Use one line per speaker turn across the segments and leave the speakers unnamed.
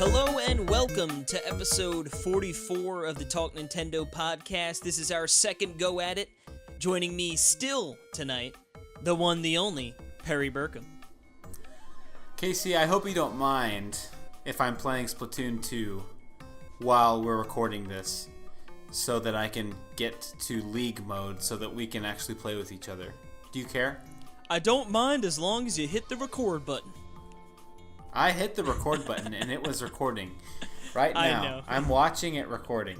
Hello and welcome to episode 44 of the Talk Nintendo podcast. This is our second go at it. Joining me still tonight, the one, the only, Perry Burkham.
Casey, I hope you don't mind if I'm playing Splatoon 2 while we're recording this, so that I can get to League mode so that we can actually play with each other. Do you care?
I don't mind as long as you hit the record button.
I hit the record button and it was recording. Right now,
I know.
I'm watching it recording.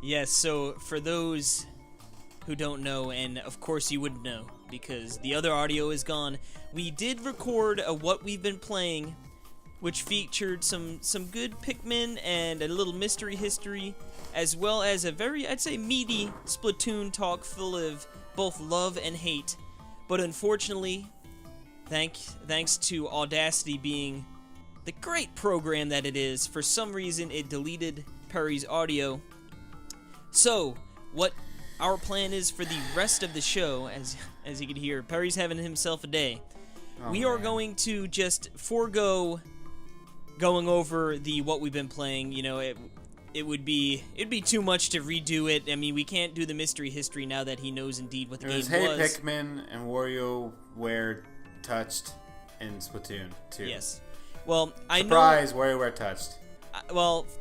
Yes, so for those who don't know, and of course you wouldn't know because the other audio is gone, we did record a What We've Been Playing, which featured some good Pikmin and a little mystery history, as well as a very, I'd say, meaty Splatoon talk full of both love and hate. But unfortunately, thanks to Audacity being the great program that it is, for some reason it deleted Perry's audio. So, what our plan is for the rest of the show, as you can hear, Perry's having himself a day. We are going to just forego going over the What We've Been Playing. You know, it'd be too much to redo it. I mean, we can't do the mystery history now that he knows indeed what the game was.
Hey Pikmin and WarioWare touched in Splatoon 2.
Yes. Well,
Surprise, WarioWare touched.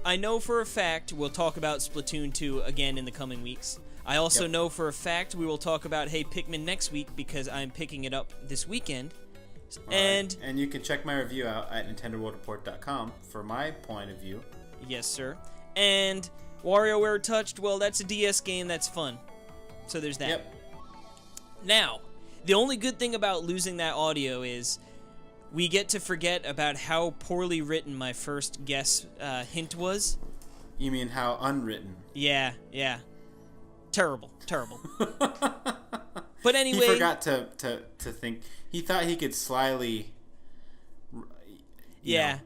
I know for a fact we'll talk about Splatoon 2 again in the coming weeks. I also know for a fact we will talk about Hey Pikmin next week because I'm picking it up this weekend. And
you can check my review out at NintendoWorldReport.com for my point of view.
Yes, sir. And WarioWare Touched, well, that's a DS game that's fun. So there's that.
Yep.
Now, the only good thing about losing that audio is we get to forget about how poorly written my first guess hint was.
You mean how unwritten?
Yeah. Terrible. But anyway,
he forgot to think. He thought he could slyly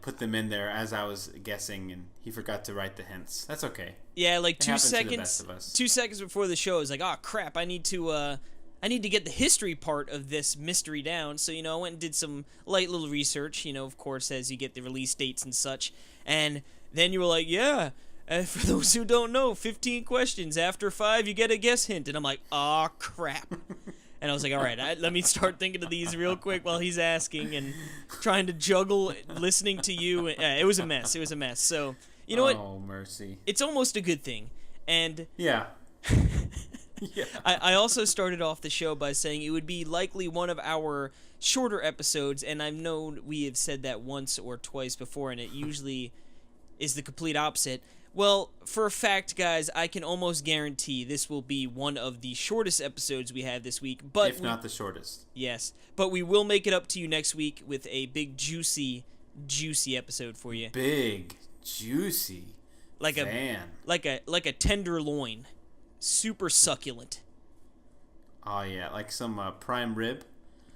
put them in there as I was guessing, and he forgot to write the hints. That's okay.
Yeah, like
it
2 seconds.
2
seconds before the show, I was like, "Oh crap! I need to get the history part of this mystery down." So I went and did some light little research. Of course, as you get the release dates and such. And then you were like, "Yeah." For those who don't know, 15 questions. After 5, you get a guess hint. And I'm like, "Aw, crap." And I was like, all right, let me start thinking of these real quick while he's asking and trying to juggle listening to you. It was a mess. So, you know what?
Oh, mercy.
It's almost a good thing. And
yeah. Yeah.
I also started off the show by saying it would be likely one of our shorter episodes, and I've known we have said that once or twice before, and it usually is the complete opposite. Well, for a fact, guys, I can almost guarantee this will be one of the shortest episodes we have this week. But
if not the shortest.
Yes, but we will make it up to you next week with a big, juicy episode for you.
Big, juicy.
Like a tenderloin. Super succulent.
Oh, yeah, like some prime rib.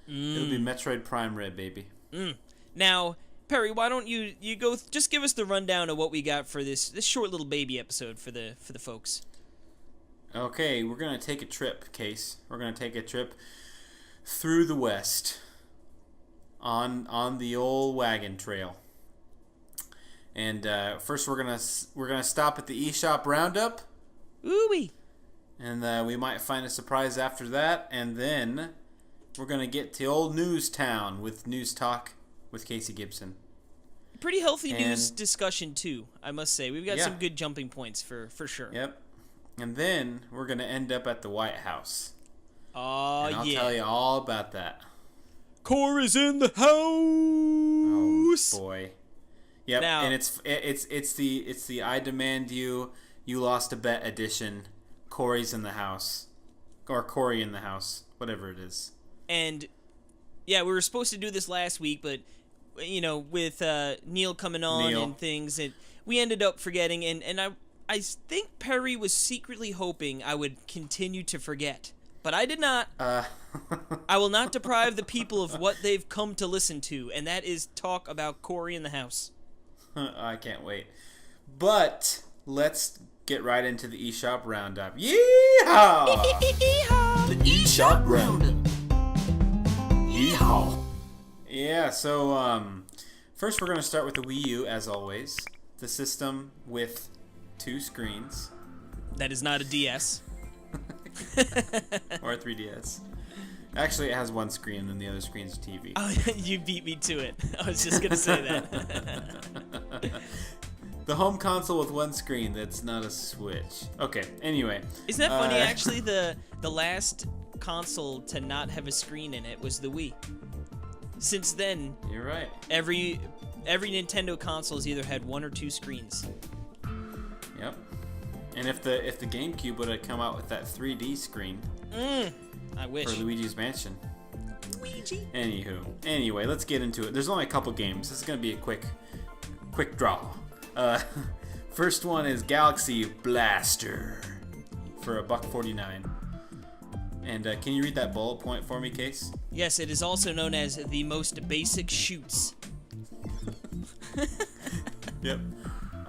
It'll be Metroid Prime Rib, baby.
Now, Perry, why don't you go just give us the rundown of what we got for this short little baby episode for the folks.
Okay, we're gonna take a trip, Case. We're gonna take a trip through the West on the old wagon trail. And first, we're gonna stop at the eShop Roundup.
Ooh-wee.
And we might find a surprise after that, and then we're gonna get to old News Town with News Talk with Casey Gibson.
Pretty healthy news discussion too, I must say. We've got some good jumping points for sure.
Yep. And then we're gonna end up at the White House.
Oh,
and I'll tell you all about that.
Cory's in the house.
Oh boy. Yep.
Now,
and it's the I demand you lost a bet edition. Cory's in the house, or Cory in the house, whatever it is.
And yeah, we were supposed to do this last week, but with Neil coming on and things, and we ended up forgetting. And I think Perry was secretly hoping I would continue to forget, but I did not. I will not deprive the people of what they've come to listen to, and that is talk about Cory in the house.
I can't wait. But let's get right into the eShop Roundup. Yeehaw!
Yeehaw!
The eShop Roundup. Yeehaw!
Yeah, so First, we're going to start with the Wii U, as always. The system with 2 screens.
That is not a DS.
Or a 3DS. Actually, it has 1 screen, and the other screen's a TV.
Oh, you beat me to it. I was just going to say that.
The home console with 1 screen that's not a Switch. Okay, anyway.
Isn't that funny? Actually, the last console to not have a screen in it was the Wii. Since then,
You're right.
every Nintendo console has either had 1 or 2 screens.
Yep. And if the GameCube would have come out with that 3D screen
I wish.
for Luigi's Mansion.
Luigi.
Anyway, let's get into it. There's only a couple games. This is gonna be a quick draw. First one is Galaxy Blaster for $1.49. And can you read that bullet point for me, Case?
Yes, it is also known as the most basic shoots.
Yep.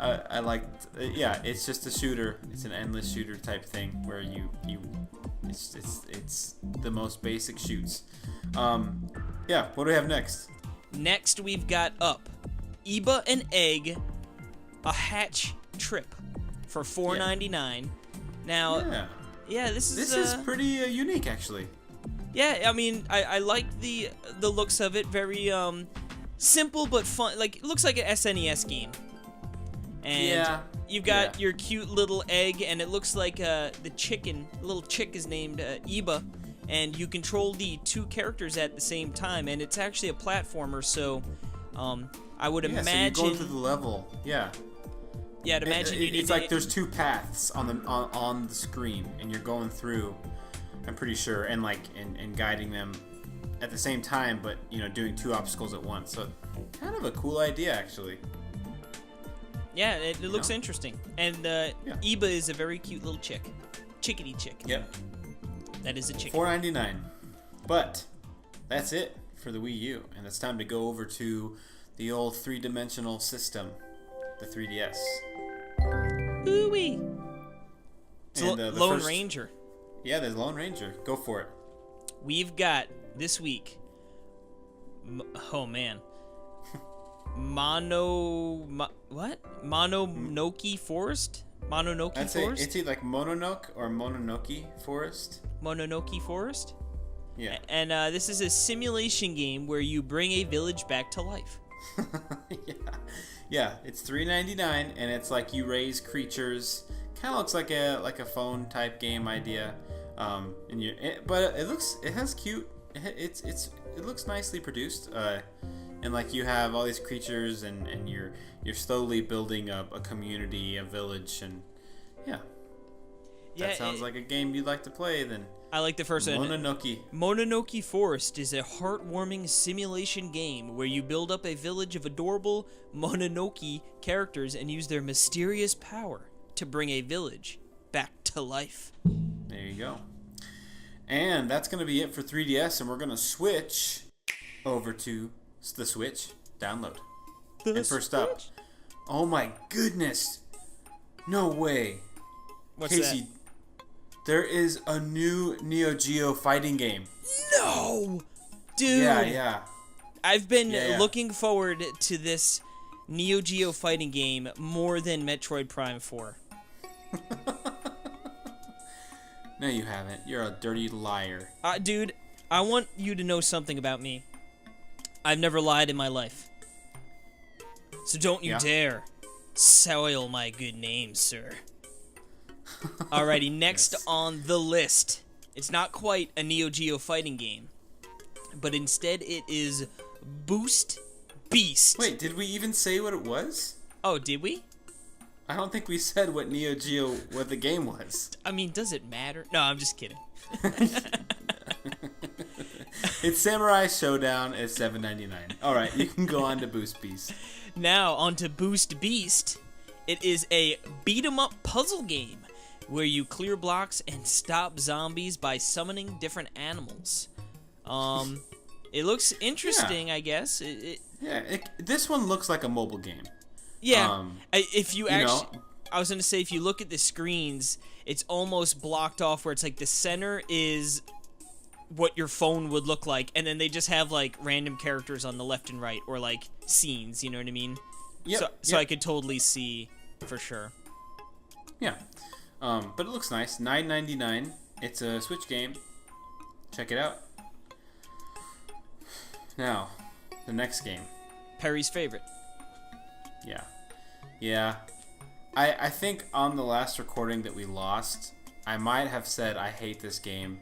I liked. Yeah, it's just a shooter. It's an endless shooter type thing where it's the most basic shoots. Yeah. What do we have next?
Next, we've got Up, Eba and Egg, a hatch trip for $4.99. Now, yeah, this
is pretty unique, actually.
Yeah, I mean, I like the looks of it. Very simple but fun. Like, it looks like an SNES game. And you've got your cute little egg, and it looks like the little chick is named Eba, and you control the 2 characters at the same time, and it's actually a platformer, so I would imagine...
so you're going through the level, Yeah,
I'd imagine you need
it's like there's 2 paths on the screen, and you're going through, I'm pretty sure, and guiding them at the same time, but, doing 2 obstacles at once, so kind of a cool idea, actually.
Yeah, it looks interesting. And Eba is a very cute little chick. Chickadee chick.
Yep.
That is a chicken.
$4.99. But that's it for the Wii U. And it's time to go over to the old 3-dimensional system, the 3DS.
Ooh-wee. It's Lone
first...
Ranger.
Yeah, there's Lone Ranger. Go for it.
We've got, this week... oh, man. Mononoke Forest? Mononoke Forest?
It's either like Mononoke or Mononoke Forest.
Mononoke Forest?
Yeah.
And this is a simulation game where you bring a village back to life.
Yeah, it's $3.99, and it's like you raise creatures. Kind of looks like a phone type game idea. But it looks nicely produced. And like you have all these creatures, and you're slowly building up a community, a village, and that sounds like a game you'd like to play. Then
I like the first one.
Mononoke.
Mononoke Forest is a heartwarming simulation game where you build up a village of adorable Mononoke characters and use their mysterious power to bring a village back to life.
There you go. And that's going to be it for 3DS, and we're going to switch over to the Switch download. And first up, oh my goodness, no way.
What's
Casey,
that?
There is a new Neo Geo fighting game.
No! Dude!
Yeah.
I've been looking forward to this Neo Geo fighting game more than Metroid Prime 4.
No, you haven't. You're a dirty liar.
Dude, I want you to know something about me. I've never lied in my life. So don't you dare soil my good name, sir. Alrighty, next on the list. It's not quite a Neo Geo fighting game, but instead it is Boost Beast.
Wait, did we even say what it was?
Oh, did we?
I don't think we said what Neo Geo, what the game was.
I mean, does it matter? No, I'm just kidding.
It's Samurai Showdown at $7.99. All right, you can go on to Boost Beast.
Now, on to Boost Beast. It is a beat-em-up puzzle game where you clear blocks and stop zombies by summoning different animals. It looks interesting, I guess.
This one looks like a mobile game.
Yeah, if you actually... I was going to say, if you look at the screens, it's almost blocked off where it's like the center is what your phone would look like, and then they just have like random characters on the left and right, or like scenes. You know what I mean?
Yep.
So I could totally see for sure.
Yeah. But it looks nice. $9.99. It's a Switch game. Check it out. Now, the next game.
Perry's favorite.
Yeah. I think on the last recording that we lost, I might have said I hate this game.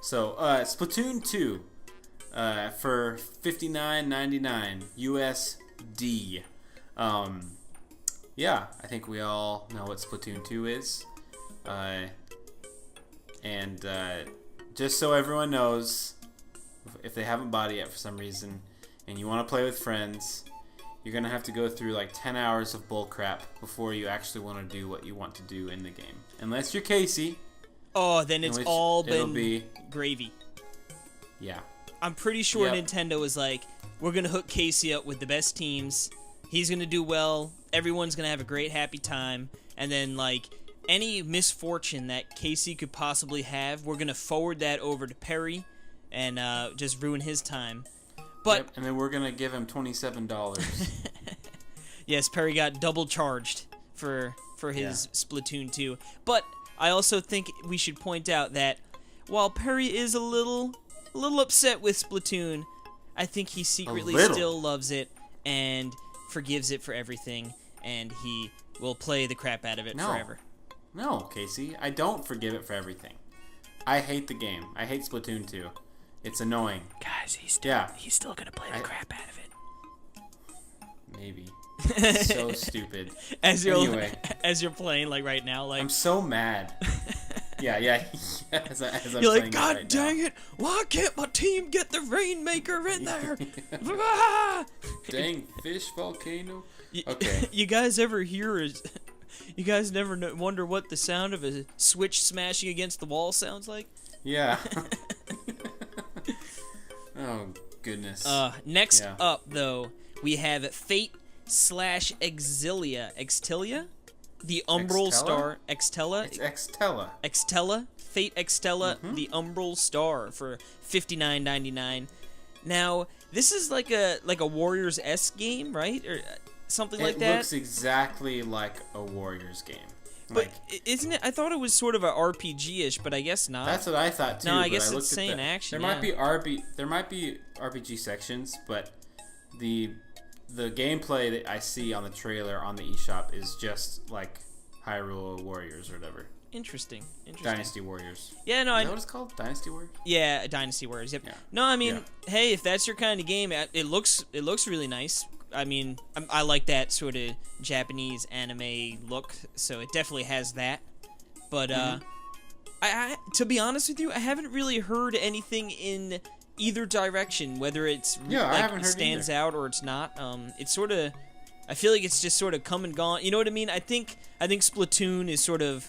So, Splatoon 2 for $59.99 USD. Yeah, I think we all know what Splatoon 2 is. And just so everyone knows, if they haven't bought it yet for some reason, and you want to play with friends, you're going to have to go through like 10 hours of bullcrap before you actually want to do what you want to do in the game. Unless you're Casey.
Oh, then it's all been gravy.
Yeah.
I'm pretty sure Nintendo was like, we're going to hook Casey up with the best teams. He's going to do well. Everyone's going to have a great, happy time. And then, like, any misfortune that Casey could possibly have, we're going to forward that over to Perry and just ruin his time. But
and then we're going to give him $27.
Yes, Perry got double charged for his Splatoon 2. But I also think we should point out that while Perry is a little upset with Splatoon, I think he secretly still loves it and forgives it for everything, and he will play the crap out of it forever.
No, Casey, I don't forgive it for everything. I hate the game. I hate Splatoon 2. It's annoying.
Guys, he's still gonna play the crap out of it.
Maybe. It's so stupid.
As you're playing, like, right now, like...
I'm so mad. Yeah. As I'm
You're like,
playing
God
right
dang
now.
it! Why can't my team get the Rainmaker in there?
Dang fish volcano. Okay.
You guys ever hear? You guys never wonder what the sound of a switch smashing against the wall sounds like?
Yeah. Oh goodness.
Next up, though, we have Fate/Exilia, the Umbral Star. Extella.
It's Extella.
Extella. Fate Extella, the Umbral Star for $59.99. Now, this is like a Warriors-esque game, right? Or something like that?
It looks exactly like a Warriors game.
But isn't it? I thought it was sort of a RPG-ish, but I guess not.
That's what I thought too.
No, I guess it's saying action.
There might be RPG sections, but the gameplay that I see on the trailer on the eShop is just like Hyrule Warriors or whatever.
Interesting.
Dynasty Warriors.
Yeah, no,
is that what it's called? Dynasty Warriors?
Yeah, Dynasty Warriors. Yep.
Yeah.
No, I mean, hey, if that's your kind of game, it looks really nice. I mean, I like that sort of Japanese anime look, so it definitely has that. But I to be honest with you, I haven't really heard anything in either direction, whether it's
I haven't heard
stands
either.
out or it's not. It's sort of, I feel like it's just sort of come and gone. You know what I mean? I think Splatoon is sort of,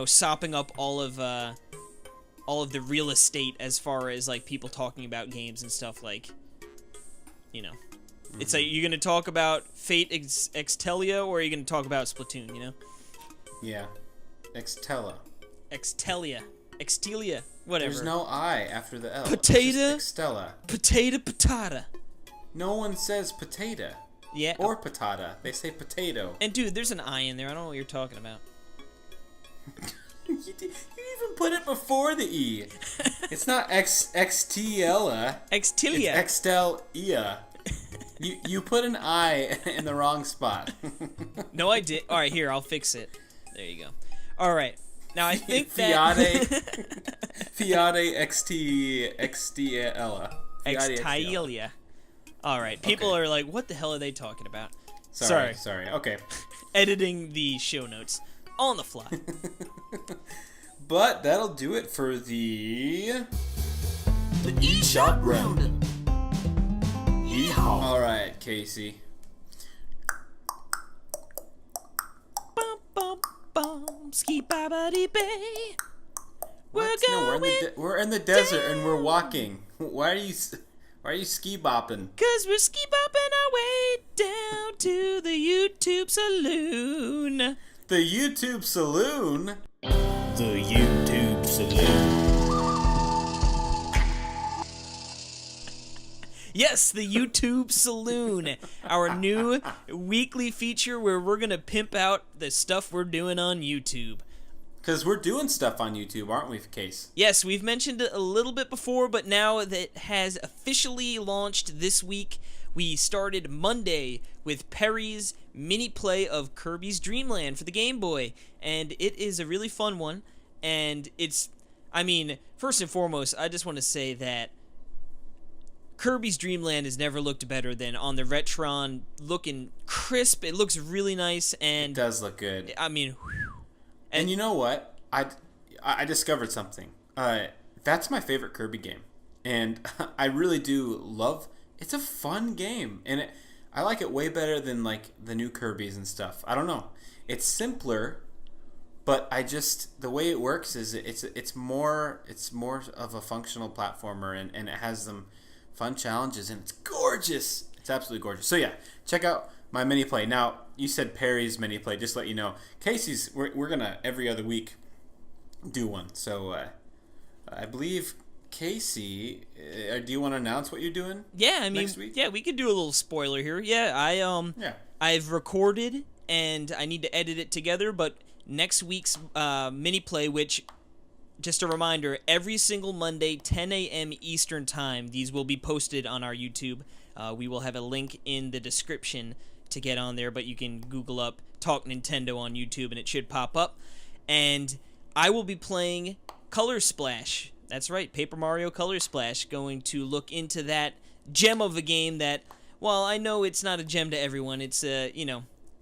sopping up all of the real estate as far as like people talking about games and stuff, like, It's like, you're gonna talk about Fate Extelia, or are you gonna talk about Splatoon?
Yeah, Extella.
Extelia, whatever.
There's no I after the L.
Potato.
Extella.
Patata.
No one says potato.
Yeah.
Or patata. They say potato.
And dude, there's an I in there. I don't know what you're talking about.
You even put it before the E. It's not Extella.
Extelia.
It's Extelia. You put an I in the wrong spot.
No, I did. All right, here, I'll fix it. There you go. All right. Now, I think
Fiade Extiella.
Extiella. All right. People are like, what the hell are they talking about?
Sorry. Okay.
Editing the show notes on the fly.
But that'll do it for the eShop Roundup. Yeehaw. All right, Casey.
Bum bum bum, ski babadi bay.
We're in the desert and we're walking. Why are you ski bopping?
'Cause we're ski bopping our way down to the YouTube Saloon.
The YouTube Saloon.
The YouTube Saloon. Yes, the YouTube Saloon, our new weekly feature where we're going to pimp out the stuff we're doing on YouTube.
Because we're doing stuff on YouTube, aren't we, Case?
Yes, we've mentioned it a little bit before, but now that has officially launched this week, we started Monday with Perry's mini play of Kirby's Dream Land for the Game Boy, and it is a really fun one, and first and foremost, I just want to say that Kirby's Dream Land has never looked better than on the Retron, looking crisp. It looks really nice, and
it does look good.
Whew.
And you know what? I discovered something. That's my favorite Kirby game, and I really do love. It's a fun game, and I like it way better than like the new Kirby's and stuff. I don't know. It's simpler, but the way it works is it's more of a functional platformer, and it has some fun challenges, and it's gorgeous. It's absolutely gorgeous. So yeah, check out my mini play. Now, you said Perry's mini play. Just to let you know, Casey's. We're gonna every other week do one. So I believe Casey. Do you want to announce what you're doing?
Yeah,
next week?
Yeah, we could do a little spoiler here. Yeah, I've recorded and I need to edit it together. But next week's mini play, which, just a reminder, every single Monday, 10 a.m. Eastern Time, these will be posted on our YouTube. We will have a link in the description to get on there, but you can Google up Talk Nintendo on YouTube and it should pop up. And I will be playing Color Splash. That's right, Paper Mario Color Splash. Going to look into that gem of a game that, well, I know it's not a gem to everyone. It's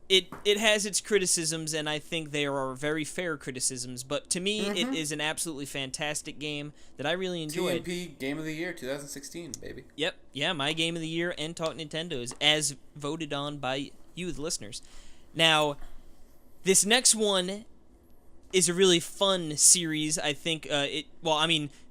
it has its criticisms, and I think they are very fair criticisms. But to me, it is an absolutely fantastic game that I really enjoyed.
TNP Game of the Year 2016, baby.
Yep, yeah, my Game of the Year and Talk Nintendo's, as voted on by you, the listeners. Now, this next one is a really fun series. I think the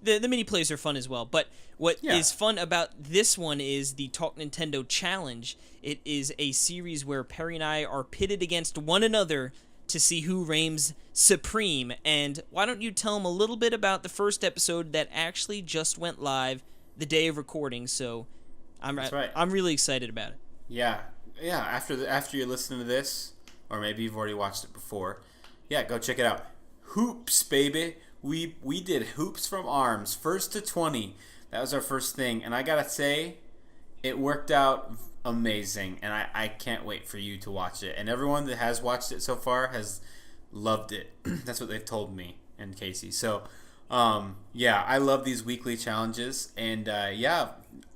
mini plays are fun as well. But what is fun about this one is the Talk Nintendo Challenge. It is a series where Perry and I are pitted against one another to see who reigns supreme. And why don't you tell them a little bit about the first episode that actually just went live the day of recording? So I'm really excited about it.
Yeah. After you listen to this, or maybe you've already watched it before, yeah, go check it out. Hoops, baby. We did Hoops from Arms, 1st to 20. That was our first thing, and I gotta say, it worked out amazing, and I can't wait for you to watch it. And everyone that has watched it so far has loved it. That's what they've told me and Casey. So, I love these weekly challenges, and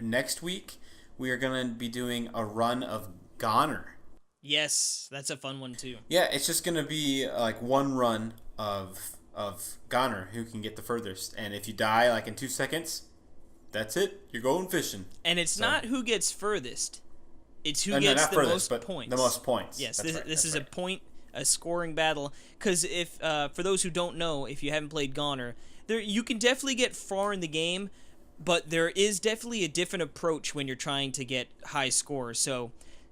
next week we are gonna be doing a run of Goner.
Yes, that's a fun one too.
Yeah, it's just gonna be like one run of Goner, who can get the furthest, and if you die like in 2 seconds, that's it. You're going fishing.
And it's not who gets furthest; it's who gets the most points.
The most points.
Yes, this is a scoring battle. Because if for those who don't know, if you haven't played Goner, you can definitely get far in the game, but there is definitely a different approach when you're trying to get high scores. So,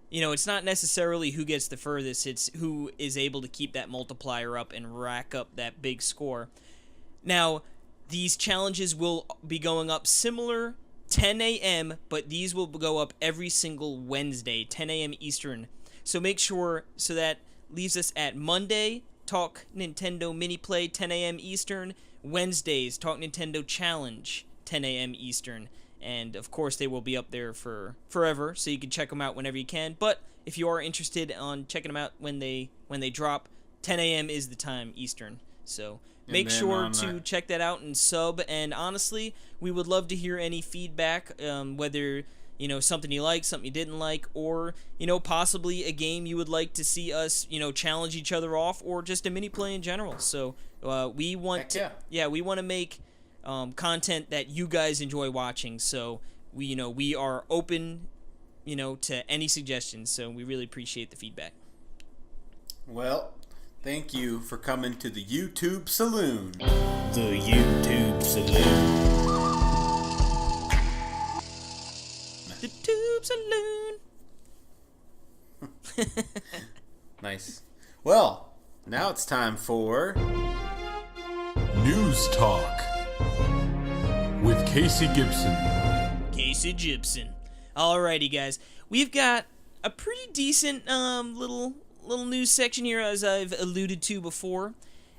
it's not necessarily who gets the furthest, it's who is able to keep that multiplier up and rack up that big score. Now, these challenges will be going up similar 10 a.m., but these will go up every single Wednesday, 10 a.m. Eastern. So make sure, so that leaves us at Monday, Talk Nintendo Mini Play, 10 a.m. Eastern. Wednesdays, Talk Nintendo Challenge, 10 a.m. Eastern. And, of course, they will be up there for forever, so you can check them out whenever you can. But if you are interested on checking them out when they drop, 10 a.m. is the time Eastern. So make sure to check that out and sub. And, honestly, we would love to hear any feedback, whether, something you like, something you didn't like, or, possibly a game you would like to see us, challenge each other off, or just a mini play in general. So we want to make content that you guys enjoy watching, so we are open to any suggestions, so we really appreciate the feedback.
Well, thank you for coming to the YouTube Saloon.
The YouTube Saloon. The Tube Saloon.
Nice. Well, now it's time for
News Talk with Casey Gibson.
Casey Gibson. Alrighty, guys. We've got a pretty decent little news section here, as I've alluded to before.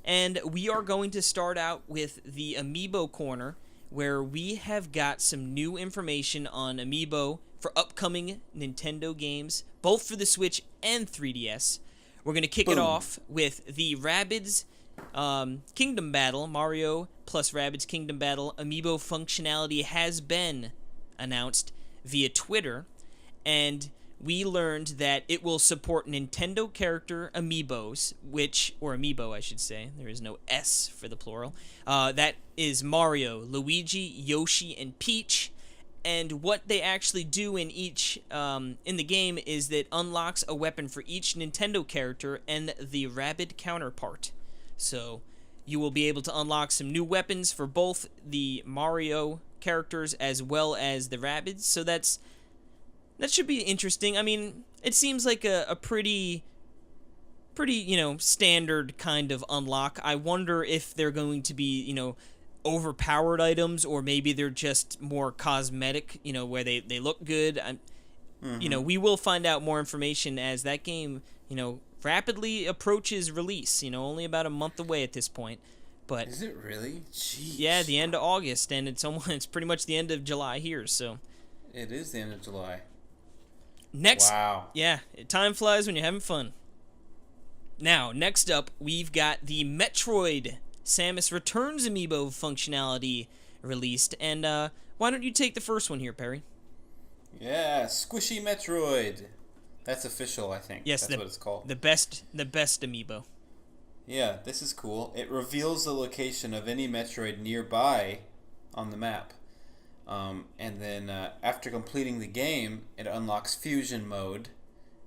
And we are going to start out with the Amiibo Corner, where we have got some new information on Amiibo for upcoming Nintendo games, both for the Switch and 3DS. We're going to kick it off with the Rabbids Kingdom Battle, Mario plus Rabbids Kingdom Battle. Amiibo functionality has been announced via Twitter, and we learned that it will support Nintendo character amiibos, or amiibo I should say, there is no S for the plural, that is Mario, Luigi, Yoshi, and Peach. And what they actually do in each, in the game is that unlocks a weapon for each Nintendo character and the Rabbid counterpart. So you will be able to unlock some new weapons for both the Mario characters as well as the Rabbids. So that should be interesting. I mean, it seems like a pretty, standard kind of unlock. I wonder if they're going to be, overpowered items, or maybe they're just more cosmetic, where they look good. We will find out more information as that game, rapidly approaches release. Only about a month away at this point. But
is it really? Jeez.
Yeah, the end of August, and it's pretty much the end of July here. So
it is the end of July.
Wow. Yeah, time flies when you're having fun. Now, next up, we've got the Metroid Samus Returns amiibo functionality released. And why don't you take the first one here, Perry?
Yeah, Squishy Metroid. That's official, I think.
Yes,
that's what it's called.
The best amiibo.
Yeah, this is cool. It reveals the location of any Metroid nearby on the map. And then after completing the game, it unlocks Fusion Mode,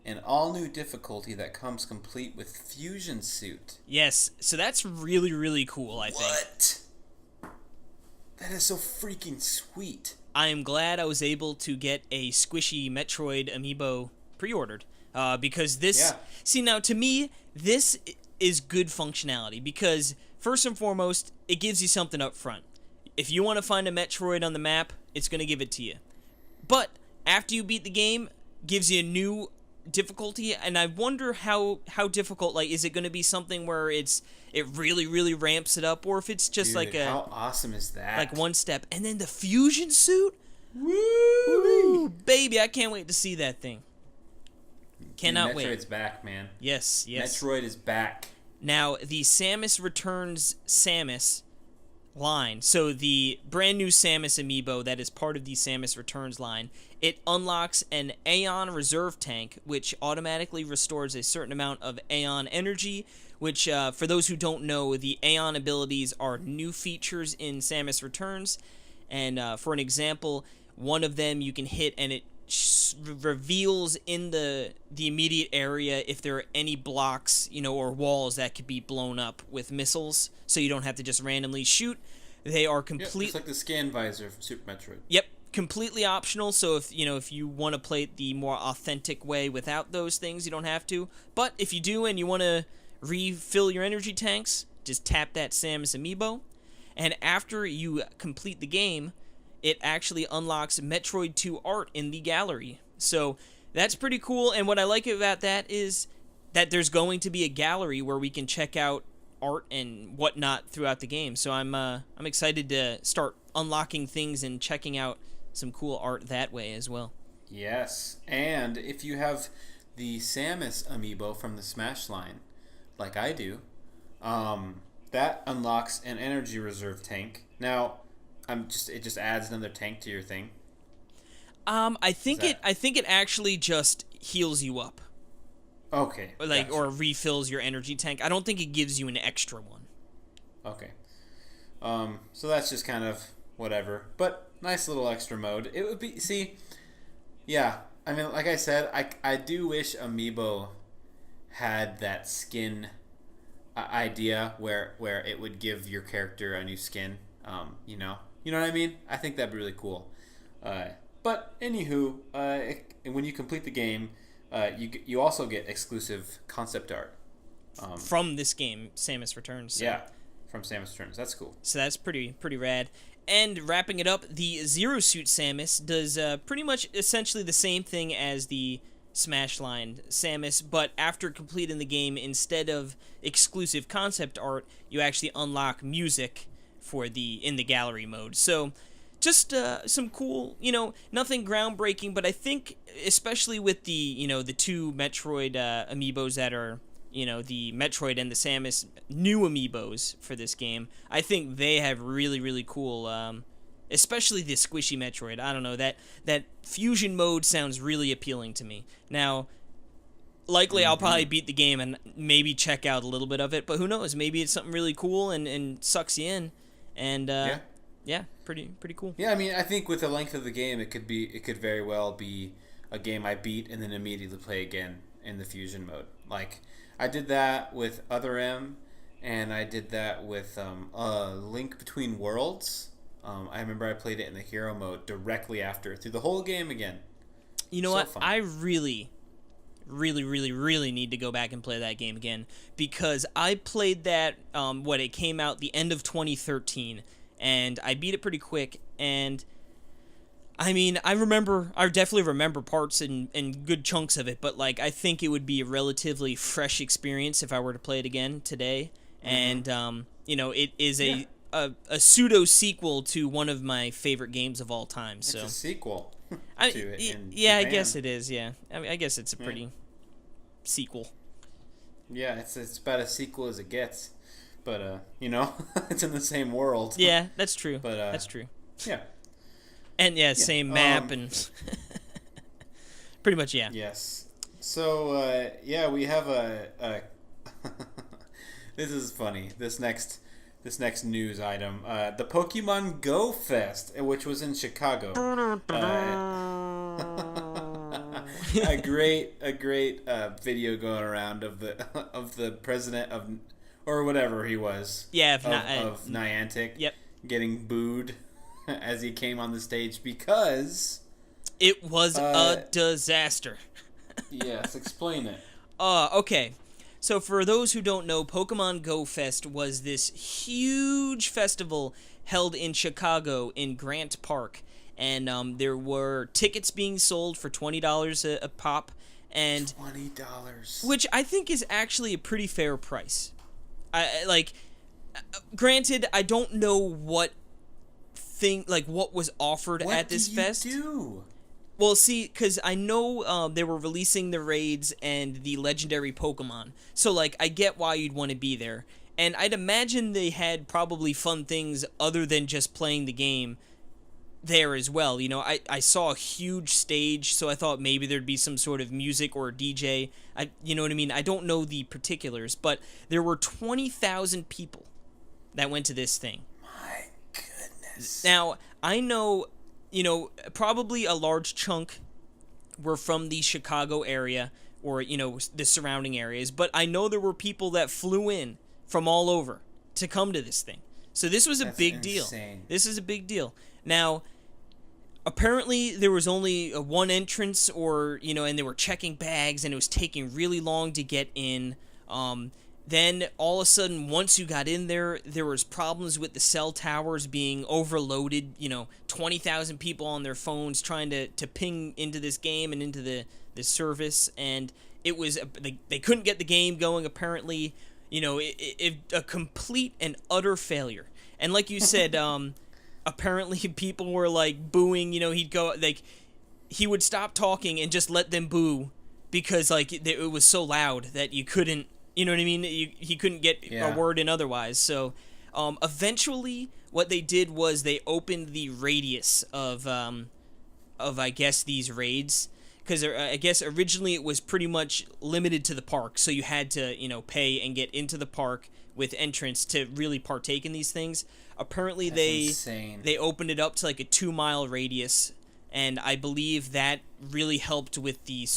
an all-new difficulty that comes complete with Fusion Suit.
Yes, so that's really, really cool, I think.
What? That is so freaking sweet.
I am glad I was able to get a Squishy Metroid amiibo pre-ordered, because this... Yeah. See, now, to me, this is good functionality, because, first and foremost, it gives you something up front. If you want to find a Metroid on the map, it's going to give it to you. But after you beat the game, gives you a new difficulty, and I wonder how difficult, like, is it going to be something where it really, really ramps it up, or if it's just
how awesome is that?
Like one step. And then the Fusion Suit?
Woo!
Baby, I can't wait to see that thing. Cannot wait.
Metroid's back, man.
Yes.
Metroid is back.
Now, the Samus Returns Samus line, so the brand new Samus amiibo that is part of the Samus Returns line, it unlocks an Aeon Reserve Tank, which automatically restores a certain amount of Aeon energy, which, for those who don't know, the Aeon abilities are new features in Samus Returns, and for an example, one of them you can hit and it reveals in the immediate area if there are any blocks, or walls that could be blown up with missiles, so you don't have to just randomly shoot. They are complete.
It's like the scan visor from Super Metroid.
Yep, completely optional. So if you want to play it the more authentic way without those things, you don't have to. But if you do and you want to refill your energy tanks, just tap that Samus amiibo, and after you complete the game, it actually unlocks Metroid 2 art in the gallery. So that's pretty cool, and what I like about that is that there's going to be a gallery where we can check out art and whatnot throughout the game. So I'm excited to start unlocking things and checking out some cool art that way as well.
Yes, and if you have the Samus amiibo from the Smash line, like I do, that unlocks an energy reserve tank. Now, it just adds another tank to your thing. I think it actually just heals you up. Okay.
Gotcha. Or refills your energy tank. I don't think it gives you an extra one.
Okay. So that's just kind of whatever. But nice little extra mode. It would be, yeah. I mean, like I said, I do wish Amiibo had that skin idea where it would give your character a new skin. You know what I mean? I think that'd be really cool. But anywho, when you complete the game, you also get exclusive concept art
from this game, Samus Returns. So.
Yeah, from Samus Returns. That's cool.
So that's pretty rad. And wrapping it up, the Zero Suit Samus does pretty much essentially the same thing as the Smash Line Samus, but after completing the game, instead of exclusive concept art, you actually unlock music for in the gallery mode. So just some cool, nothing groundbreaking, but I think especially with the the two Metroid amiibos that are the Metroid and the Samus new amiibos for this game, I think they have really cool, especially the squishy Metroid. I don't know, that fusion mode sounds really appealing to me. Now, likely I'll probably beat the game and maybe check out a little bit of it, but who knows? Maybe it's something really cool and sucks you in, and yeah, pretty cool.
Yeah, I mean, I think with the length of the game, it could very well be a game I beat and then immediately play again in the fusion mode. Like, I did that with Other M, and I did that with Link Between Worlds. I remember I played it in the hero mode directly after, through the whole game again.
You know what? Fun. I really need to go back and play that game again, because I played that, it came out the end of 2013, and I beat it pretty quick, and I mean, I definitely remember parts and good chunks of it, but like, I think it would be a relatively fresh experience if I were to play it again today, and it is a pseudo sequel to one of my favorite games of all time. So
it's a sequel to it.
I guess it is. Yeah, I mean, I guess it's a pretty sequel.
Yeah, it's about as sequel as it gets, but it's in the same world.
Yeah, that's true.
But
that's true.
Yeah.
And same map and pretty much, yeah.
Yes. So we have a this is funny. This next news item, the Pokemon Go Fest, which was in Chicago. a great video going around of the president of, or whatever he was.
Yeah,
of Niantic.
Yep.
Getting booed as he came on the stage because
it was a disaster.
Yes, explain it.
Okay. So for those who don't know, Pokemon Go Fest was this huge festival held in Chicago in Grant Park, and there were tickets being sold for $20 a pop, and
$20,
which I think is actually a pretty fair price. Granted, I don't know what was offered at this fest.
What do you do?
Well, see, because I know they were releasing the raids and the legendary Pokemon, so I get why you'd want to be there, and I'd imagine they had probably fun things other than just playing the game there as well. I saw a huge stage, so I thought maybe there'd be some sort of music or DJ. You know what I mean? I don't know the particulars, but there were 20,000 people that went to this thing.
My goodness.
Now, I know, probably a large chunk were from the Chicago area or, the surrounding areas, but I know there were people that flew in from all over to come to this thing. So this was a big deal. This is a big deal. Now, apparently there was only one entrance, or, and they were checking bags, and it was taking really long to get in. Then all of a sudden, once you got in there, there was problems with the cell towers being overloaded. 20,000 people on their phones trying to ping into this game and into the service, and it was they couldn't get the game going. Apparently, a complete and utter failure. And like you said, apparently people were booing. He'd go he would stop talking and just let them boo because it was so loud that you couldn't. You know what I mean? He couldn't get a word in otherwise. So, eventually, what they did was they opened the radius of I guess these raids, because I guess originally it was pretty much limited to the park, so you had to pay and get into the park with entrance to really partake in these things. Apparently, they opened it up to a 2-mile radius, and I believe that really helped with the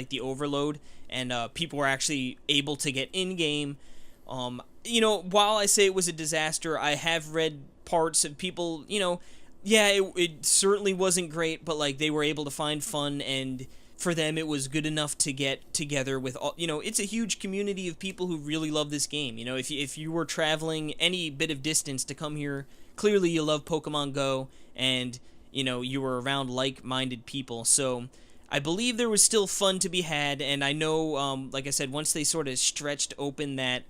the overload. And people were actually able to get in-game. While I say it was a disaster, I have read parts of people, it certainly wasn't great, but, they were able to find fun and for them it was good enough to get together with all, it's a huge community of people who really love this game. If you were traveling any bit of distance to come here, clearly you love Pokemon Go, and you were around like-minded people. So I believe there was still fun to be had, and I know, like I said, once they sort of stretched open that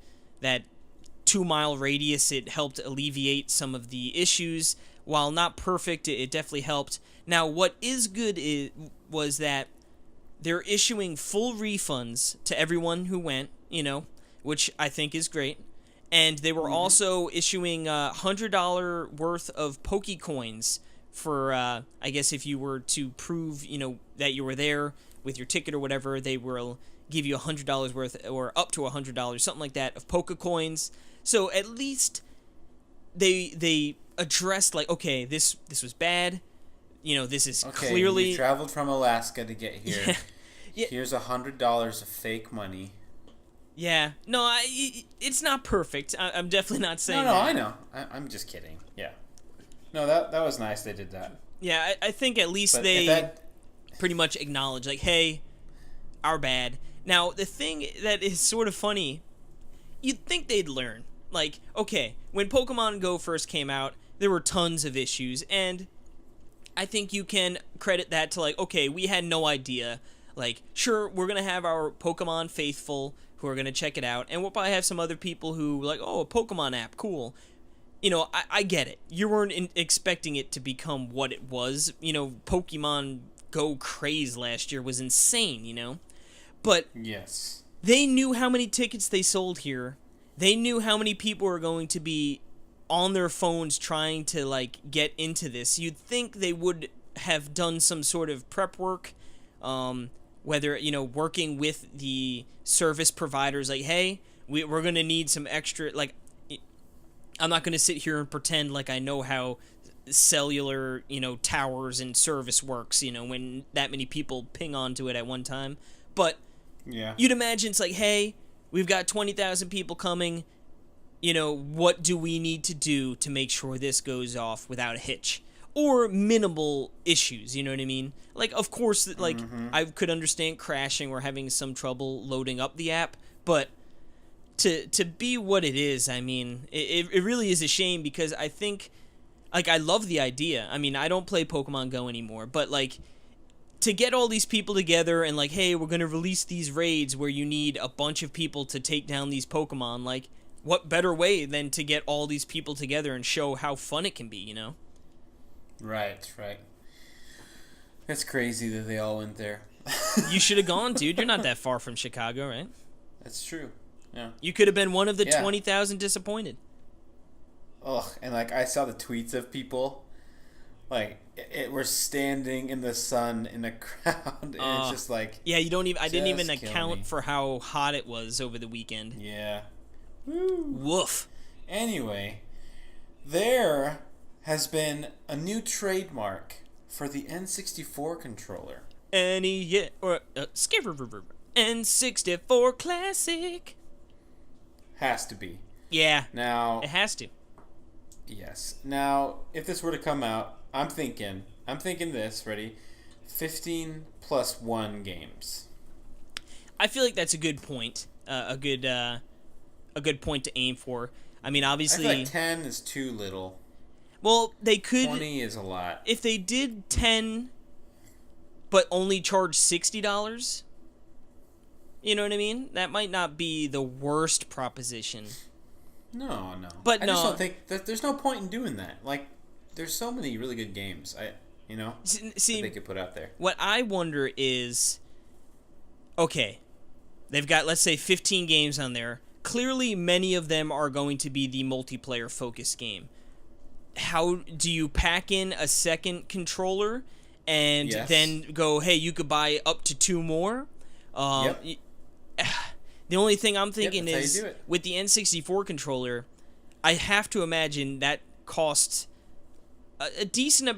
2-mile radius, it helped alleviate some of the issues. While not perfect, it definitely helped. Now, what is good was that they're issuing full refunds to everyone who went, which I think is great. And they were also issuing $100 worth of Pokecoins for, I guess, if you were to prove, that you were there with your ticket or whatever, they will give you $100 worth, or up to $100, something like that, of Pokecoins. So at least they addressed, like, okay, this was bad. This is clearly...
you traveled from Alaska to get here.
Yeah.
Here's $100 of fake money.
Yeah. No, it's not perfect. I'm definitely not saying
No,
that.
I know. I'm just kidding. Yeah. No, that was nice they did that.
Yeah, I think at least pretty much acknowledge, like, hey, our bad. Now, the thing that is sort of funny, you'd think they'd learn. Like, okay, when Pokemon Go first came out, there were tons of issues, and I think you can credit that to, like, okay, we had no idea. Like, sure, we're going to have our Pokemon faithful who are going to check it out, and we'll probably have some other people who, like, oh, a Pokemon app, cool. I get it. You weren't expecting it to become what it was. Pokemon Go craze last year was insane, But
yes,
they knew how many tickets they sold here. They knew how many people were going to be on their phones trying to, like, get into this. You'd think they would have done some sort of prep work, whether, working with the service providers, like, hey, we're going to need some extra, like, I'm not going to sit here and pretend like I know how cellular, towers and service works, when that many people ping onto it at one time. But
yeah,
you'd imagine it's like, hey, we've got 20,000 people coming. What do we need to do to make sure this goes off without a hitch? Or minimal issues, you know what I mean? Like, of course, like, I could understand crashing or having some trouble loading up the app, but to be what it is, I mean, it really is a shame, because I think, like, I love the idea. I mean, I don't play Pokemon Go anymore, but, like, to get all these people together and, like, hey, we're going to release these raids where you need a bunch of people to take down these Pokemon, like, what better way than to get all these people together and show how fun it can be,
Right. That's crazy that they all went there.
You should have gone, dude. You're not that far from Chicago, right?
That's true. Yeah.
You could have been one of the 20,000 disappointed.
Ugh, and, like, I saw the tweets of people, like, we're standing in the sun in a crowd, and it's just like...
Yeah, I didn't even account for how hot it was over the weekend.
Yeah.
Woof.
Anyway, there has been a new trademark for the N64 controller.
N64 Classic.
Has to be.
Yeah.
Now...
It has to.
Yes. Now, if this were to come out, I'm thinking this, ready? 15 plus 1 games.
I feel like that's a good point. A good point to aim for. I mean, obviously...
I feel like 10 is too little.
Well, they could...
20 is a lot.
If they did 10, but only charge $60, you know what I mean? That might not be the worst proposition.
No.
But
I just don't think... There's no point in doing that. Like, there's so many really good games,
See,
that they could put out there.
What I wonder is... Okay, they've got, let's say, 15 games on there. Clearly, many of them are going to be the multiplayer-focused game. How do you pack in a second controller and then go, hey, you could buy up to 2 more?
Yep.
The only thing I'm thinking is,
it.
with the N64 controller, I have to imagine that costs a decent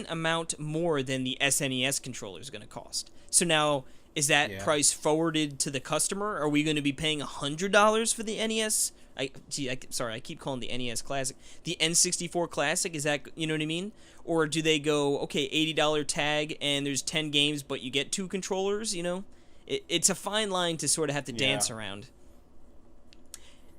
amount more than the SNES controller is going to cost. So now, is that price forwarded to the customer? Are we going to be paying $100 for the Sorry, I keep calling the NES Classic the N64 Classic. Is that, you know what I mean? Or do they go, okay, $80 tag and there's 10 games, but you get 2 controllers? You know, it's a fine line to sort of have to dance around.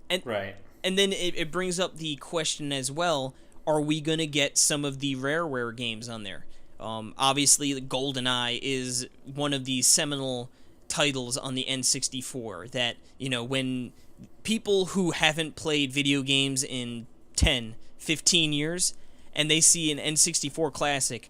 And
right.
And then it brings up the question as well: are we gonna get some of the rare games on there? Obviously, GoldenEye is one of the seminal titles on the N64 that, you know, when people who haven't played video games in 10, 15 years and they see an N64 classic,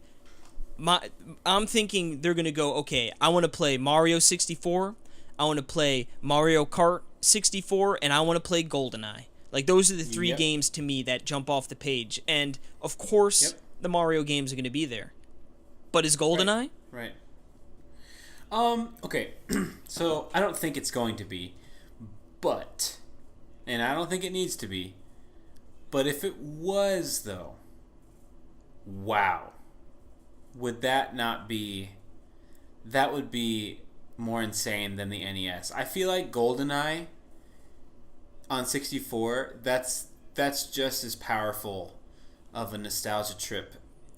I'm thinking they're going to go, okay, I want to play Mario 64, I want to play Mario Kart 64, and I want to play GoldenEye. Like, those are the 3 games to me that jump off the page. And, of course, the Mario games are going to be there. But is GoldenEye?
Right. Okay. So I don't think it's going to be, but, and I don't think it needs to be, but if it was, though, wow. Would that not be, that would be more insane than the NES. I feel like GoldenEye on 64, that's just as powerful of a nostalgia trip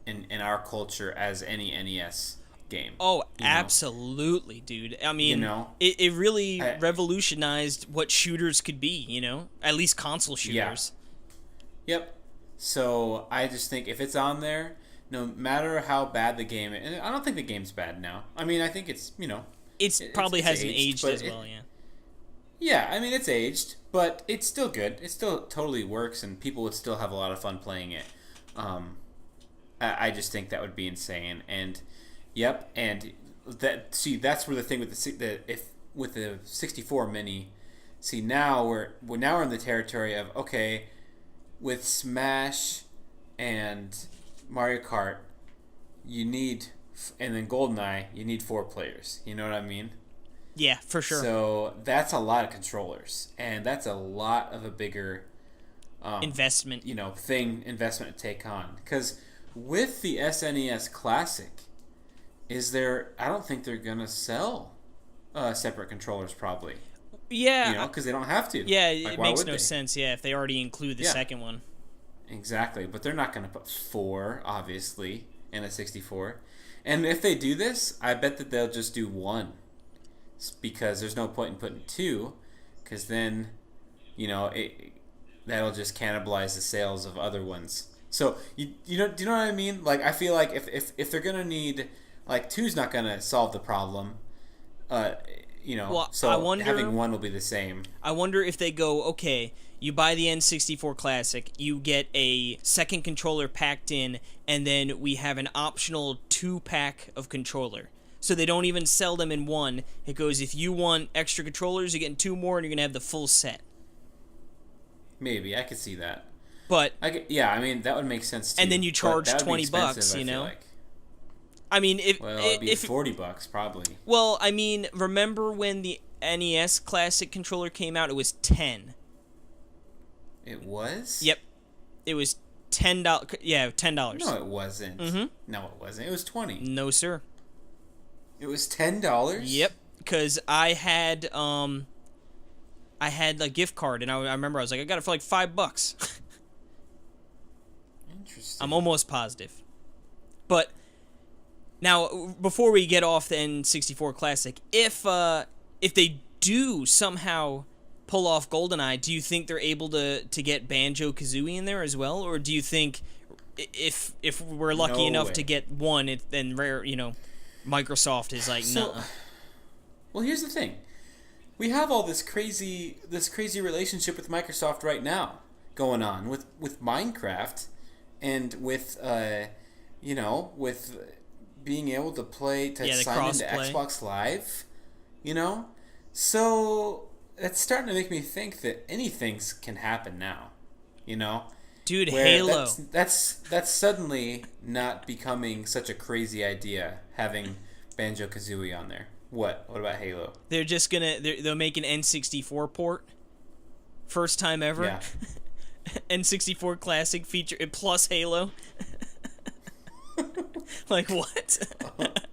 in our culture as any NES game.
Oh, absolutely, dude. I mean, it really revolutionized what shooters could be, you know? At least console shooters.
Yeah. Yep. So I just think if it's on there, no matter how bad the game is, and I don't think the game's bad now. I mean, I think it's,
It's probably hasn't aged as well, yeah.
Yeah, I mean, it's aged, but it's still good. It still totally works, and people would still have a lot of fun playing it. I just think that would be insane. And, and that's where the thing with with the 64 Mini, now we're in the territory of, okay, with Smash and Mario Kart, and then GoldenEye, you need 4 players. You know what I mean?
Yeah, for sure.
So that's a lot of controllers, and that's a lot of a bigger
investment.
Investment to take on. Because with the SNES Classic, I don't think they're gonna sell separate controllers, probably.
Yeah,
because they don't have to.
Yeah, it makes no sense. Yeah, if they already include the second one.
Exactly, but they're not gonna put 4, obviously, in a 64. And if they do this, I bet that they'll just do 1. Because there's no point in putting 2, because then, that'll just cannibalize the sales of other ones. So do you know what I mean? Like, I feel like if they're gonna need, like, 2's not gonna solve the problem.
Well,
so
I wonder,
having 1 will be the same.
I wonder if they go, okay, you buy the N64 Classic, you get a second controller packed in, and then we have an optional 2-pack of controller. So they don't even sell them in 1. It goes, if you want extra controllers, you're getting 2 more, and you're going to have the full set.
Maybe. I could see that.
But
I mean, that would make sense, too.
And then you charge $20, you know? I mean,
it'd be $40, probably.
Well, I mean, remember when the NES Classic controller came out? It was $10.
It was?
Yep. It was $10. Yeah, $10.
No, it wasn't.
Mm-hmm.
No, it wasn't. It was $20.
No, sir.
It was $10?
Yep, because I had a gift card, and I remember I was like, I got it for like $5.
Interesting.
I'm almost positive. But now, before we get off the N64 Classic, if they do somehow pull off GoldenEye, do you think they're able to get Banjo-Kazooie in there as well, or do you think if we're lucky enough to get 1, then rare, Microsoft is like, no.
Well, here's the thing. We have all this crazy relationship with Microsoft right now going on with Minecraft and with with being able to sign into Xbox Live, So it's starting to make me think that anything can happen now,
Dude, Halo.
That's suddenly not becoming such a crazy idea, having Banjo-Kazooie on there. What about Halo?
They're just they'll make an N64 port. First time ever.
Yeah.
N64 Classic feature plus Halo. Like, what?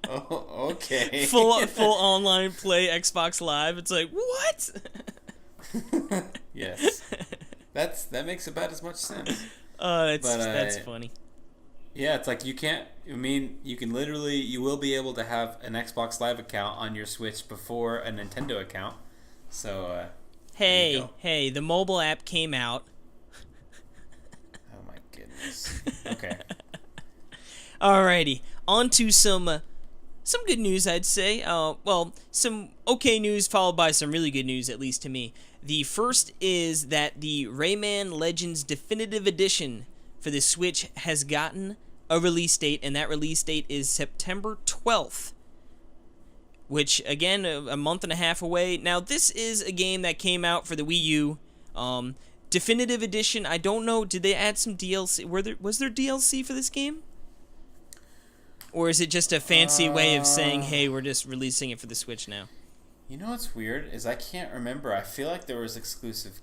Okay.
Full online play Xbox Live. It's like, what?
Yes. that makes about as much sense.
That's funny.
Yeah, it's like you can't. I mean, you will be able to have an Xbox Live account on your Switch before a Nintendo account. So,
hey, the mobile app came out.
Oh my goodness. Okay.
Alrighty, on to some good news, I'd say. Well, some okay news followed by some really good news, at least to me. The first is that the Rayman Legends Definitive Edition for the Switch has gotten a release date, and that release date is September 12th, which, again, a month and a half away. Now, this is a game that came out for the Wii U. Definitive Edition, I don't know, did they add some DLC? Was there DLC for this game? Or is it just a fancy way of saying, hey, we're just releasing it for the Switch now?
You know what's weird is I can't remember. I feel like there was exclusive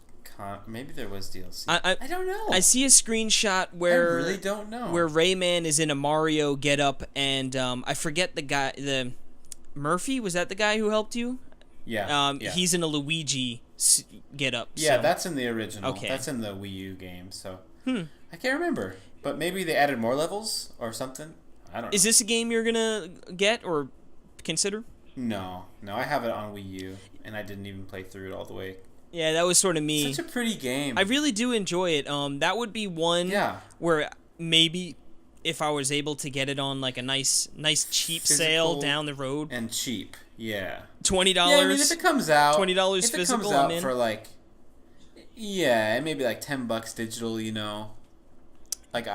maybe there was DLC.
I
don't know.
I see a screenshot where
I really don't know.
Where Rayman is in a Mario getup, and I forget the guy. The Murphy, was that the guy who helped you?
Yeah.
He's in a Luigi getup.
Yeah,
so.
That's in the original.
Okay.
That's in the Wii U game. So I can't remember, but maybe they added more levels or something. I don't know.
Is this a game you're gonna get or consider?
No, I have it on Wii U, and I didn't even play through it all the way.
Yeah, that was sort of me.
Such a pretty game.
I really do enjoy it. That would be one where maybe if I was able to get it on like a nice cheap sale down the road.
And cheap, yeah.
$20.
Yeah, I mean, if it comes out,
$20 physical,
if it comes out
I'm in.
for like, yeah, maybe like $10 digital, you know. Like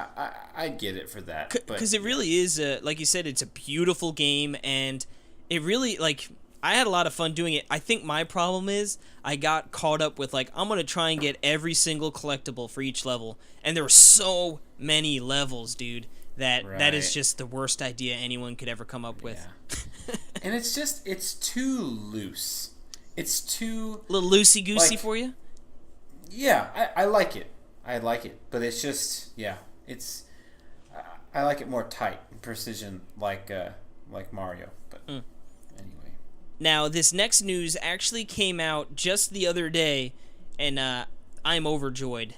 I'd get it for that.
Because it really is, like you said, it's a beautiful game, and it really, like, I had a lot of fun doing it. I think my problem is I got caught up with, like, I'm going to try and get every single collectible for each level. And there were so many levels, dude, that is just the worst idea anyone could ever come up with.
Yeah. And it's too loose. It's too...
A little loosey-goosey for you?
Yeah, I like it. I like it. But it's just, yeah, it's... I like it more tight and precision like Mario. But anyway.
Now, this next news actually came out just the other day, and I'm overjoyed.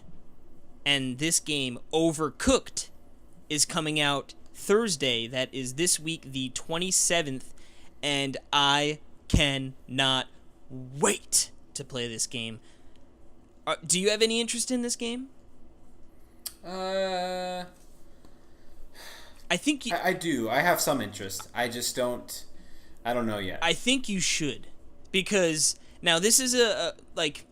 And this game, Overcooked, is coming out Thursday. That is this week, the 27th, and I cannot wait to play this game. Do you have any interest in this game?
I
think
I do. I have some interest. I just don't... I don't know yet.
I think you should, because now this is like,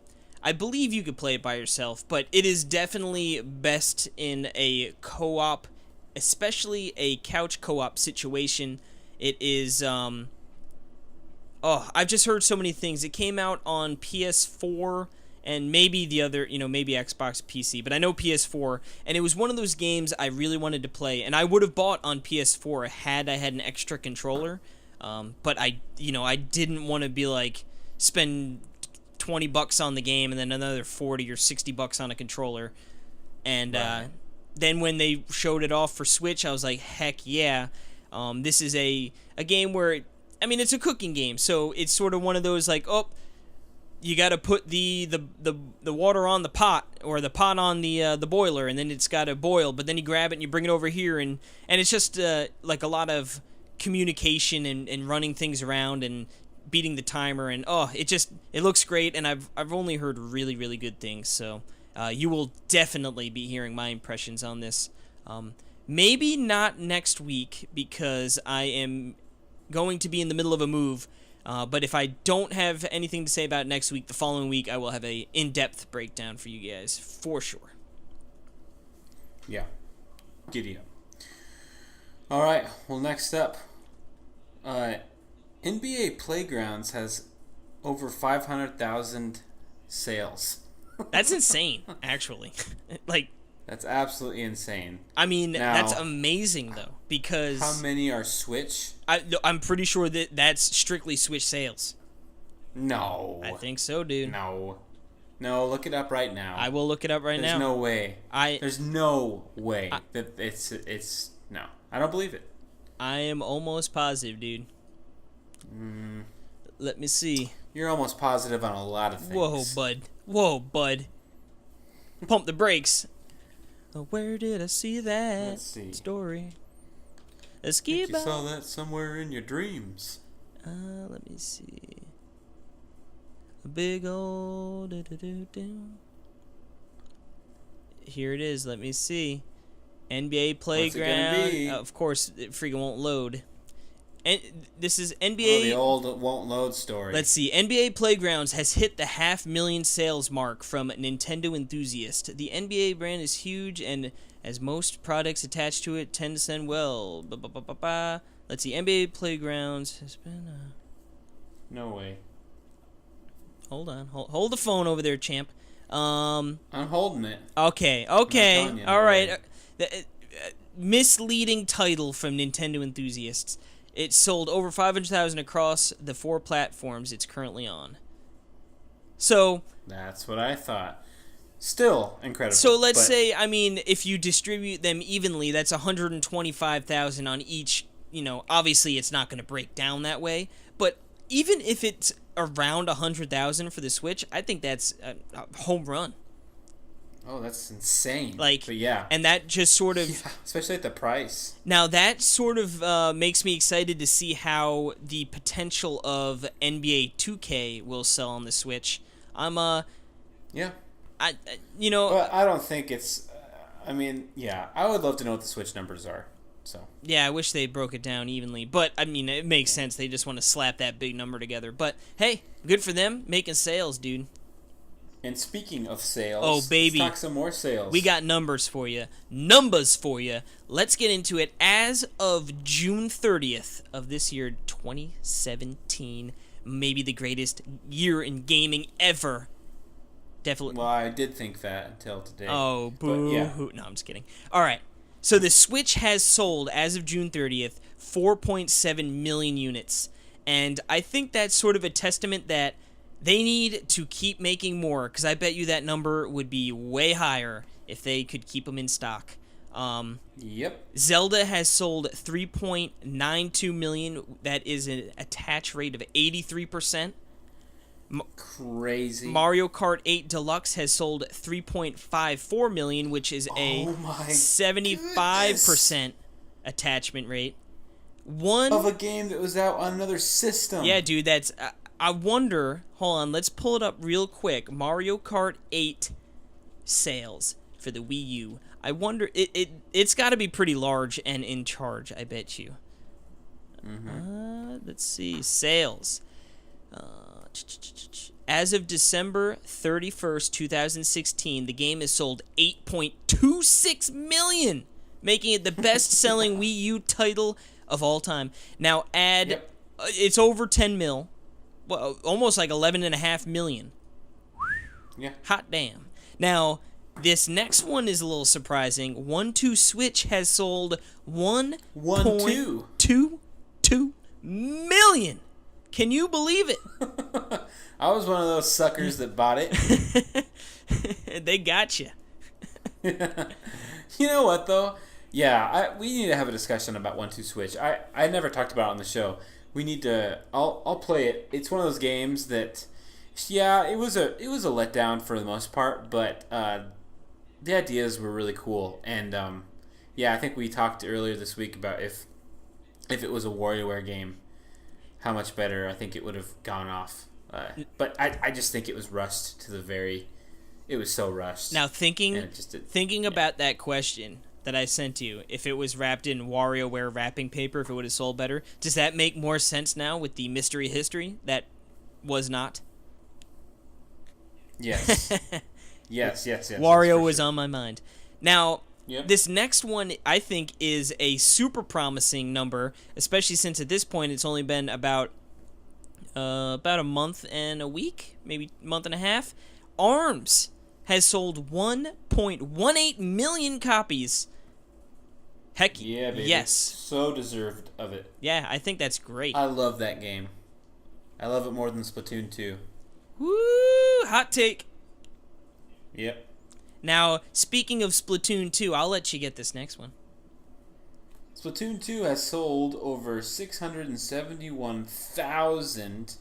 I believe you could play it by yourself, but it is definitely best in a co-op, especially a couch co-op situation. It is, I've just heard so many things. It came out on PS4 and maybe the other, maybe Xbox PC, but I know PS4, and it was one of those games I really wanted to play, and I would have bought on PS4 had I had an extra controller. But I didn't want to be like spend $20 on the game and then another $40 or $60 on a controller. And then when they showed it off for Switch, I was like, heck yeah! This is a game where it's a cooking game, so it's sort of one of those like, oh, you got to put the water on the pot or the pot on the boiler, and then it's got to boil. But then you grab it and you bring it over here, and it's just like a lot of communication and running things around and beating the timer, and it looks great, and I've only heard really, really good things, so you will definitely be hearing my impressions on this. Maybe not next week, because I am going to be in the middle of a move, but if I don't have anything to say about it next week, the following week I will have a in-depth breakdown for you guys, for sure.
Yeah. Giddy up. Alright, well, next up, NBA Playgrounds has over 500,000 sales.
That's insane, actually.
That's absolutely insane.
That's amazing, though, because...
How many are Switch?
I'm pretty sure that's strictly Switch sales.
No.
I think so, dude.
No, look it up right now.
I will look it up right now.
There's no way. There's no way that it's... No, I don't believe it.
I am almost positive, dude. Let me see.
You're almost positive on a lot of things.
Whoa, bud. Pump the brakes. Where did I see that
Let's see.
story? A
I
ski
think you saw that somewhere in your dreams.
Let me see. A big old... Here it is. Let me see. NBA Playground.
What's it gonna be?
Of course, it freaking won't load. And this is NBA.
Oh, the old won't load story.
Let's see. NBA Playgrounds has hit the 500,000 sales mark from Nintendo enthusiasts. The NBA brand is huge, and as most products attached to it tend to send well. Let's see. NBA Playgrounds has been.
No way.
Hold on. Hold the phone over there, champ.
I'm holding it.
Okay.
I'm telling you,
All
no
right.
way.
Misleading title from Nintendo enthusiasts. It sold over 500,000 across the 4 platforms it's currently on. So
That's what I thought. Still incredible.
So let's say, I mean, if you distribute them evenly, that's 125,000 on each. You know, obviously it's not going to break down that way, but even if it's around 100,000 for the Switch, I think that's a home run.
Oh, that's insane.
Like,
but yeah.
And that just sort of...
Yeah, especially at the price.
Now, that sort of makes me excited to see how the potential of NBA 2K will sell on the Switch.
Yeah.
You know...
But I don't think it's... I mean, yeah. I would love to know what the Switch numbers are. So.
Yeah, I wish they broke it down evenly. But, I mean, it makes sense. They just want to slap that big number together. But, hey, good for them. Making sales, dude.
And speaking of sales,
oh baby,
let's talk some more sales.
We got numbers for you. Let's get into it. As of June 30th of this year, 2017, maybe the greatest year in gaming ever. Definitely.
Well, I did think that until today.
Oh, boo.
Yeah.
No, I'm just kidding. All right. So the Switch has sold, as of June 30th, 4.7 million units. And I think that's sort of a testament that they need to keep making more, because I bet you that number would be way higher if they could keep them in stock.
Yep.
Zelda has sold 3.92 million. That is an attach rate of 83%.
Crazy.
Mario Kart 8 Deluxe has sold 3.54 million, which is a 75% attachment rate.
Of a game that was out on another system.
Yeah, dude, that's... I wonder... Hold on, let's pull it up real quick. Mario Kart 8 sales for the Wii U. I wonder... It's got to be pretty large and in charge, I bet you. Let's see. Sales. As of December 31st, 2016, the game has sold 8.26 million, making it the best-selling Wii U title of all time. Now, it's over 10 mil. Well, almost like 11.5 million.
Yeah.
Hot damn. Now, this next one is a little surprising. 1-2 Switch has sold 1.22 million. Can you believe it?
I was one of those suckers that bought it.
They got you.
You know what, though? Yeah, we need to have a discussion about 1-2 Switch. I never talked about it on the show. We need to. I'll play it. It's one of those games that, yeah, it was a letdown for the most part, but the ideas were really cool. And yeah, I think we talked earlier this week about if it was a WarioWare game, how much better I think it would have gone off. But I just think it was rushed to the very. It was so rushed.
Now thinking about that question that I sent you, if it was wrapped in WarioWare wrapping paper, if it would have sold better, does that make more sense now with the mystery history that was not?
Yes. yes.
Wario was on my mind. Now,
Yep.
This next one, I think, is a super promising number, especially since at this point it's only been about a month and a week, maybe a month and a half. ARMS has sold 1.18 million copies. Heck
yeah, baby.
Yes.
So deserved of it.
Yeah, I think that's great.
I love that game. I love it more than Splatoon 2.
Woo! Hot take.
Yep.
Now, speaking of Splatoon 2, I'll let you get this next one.
Splatoon 2 has sold over 671,000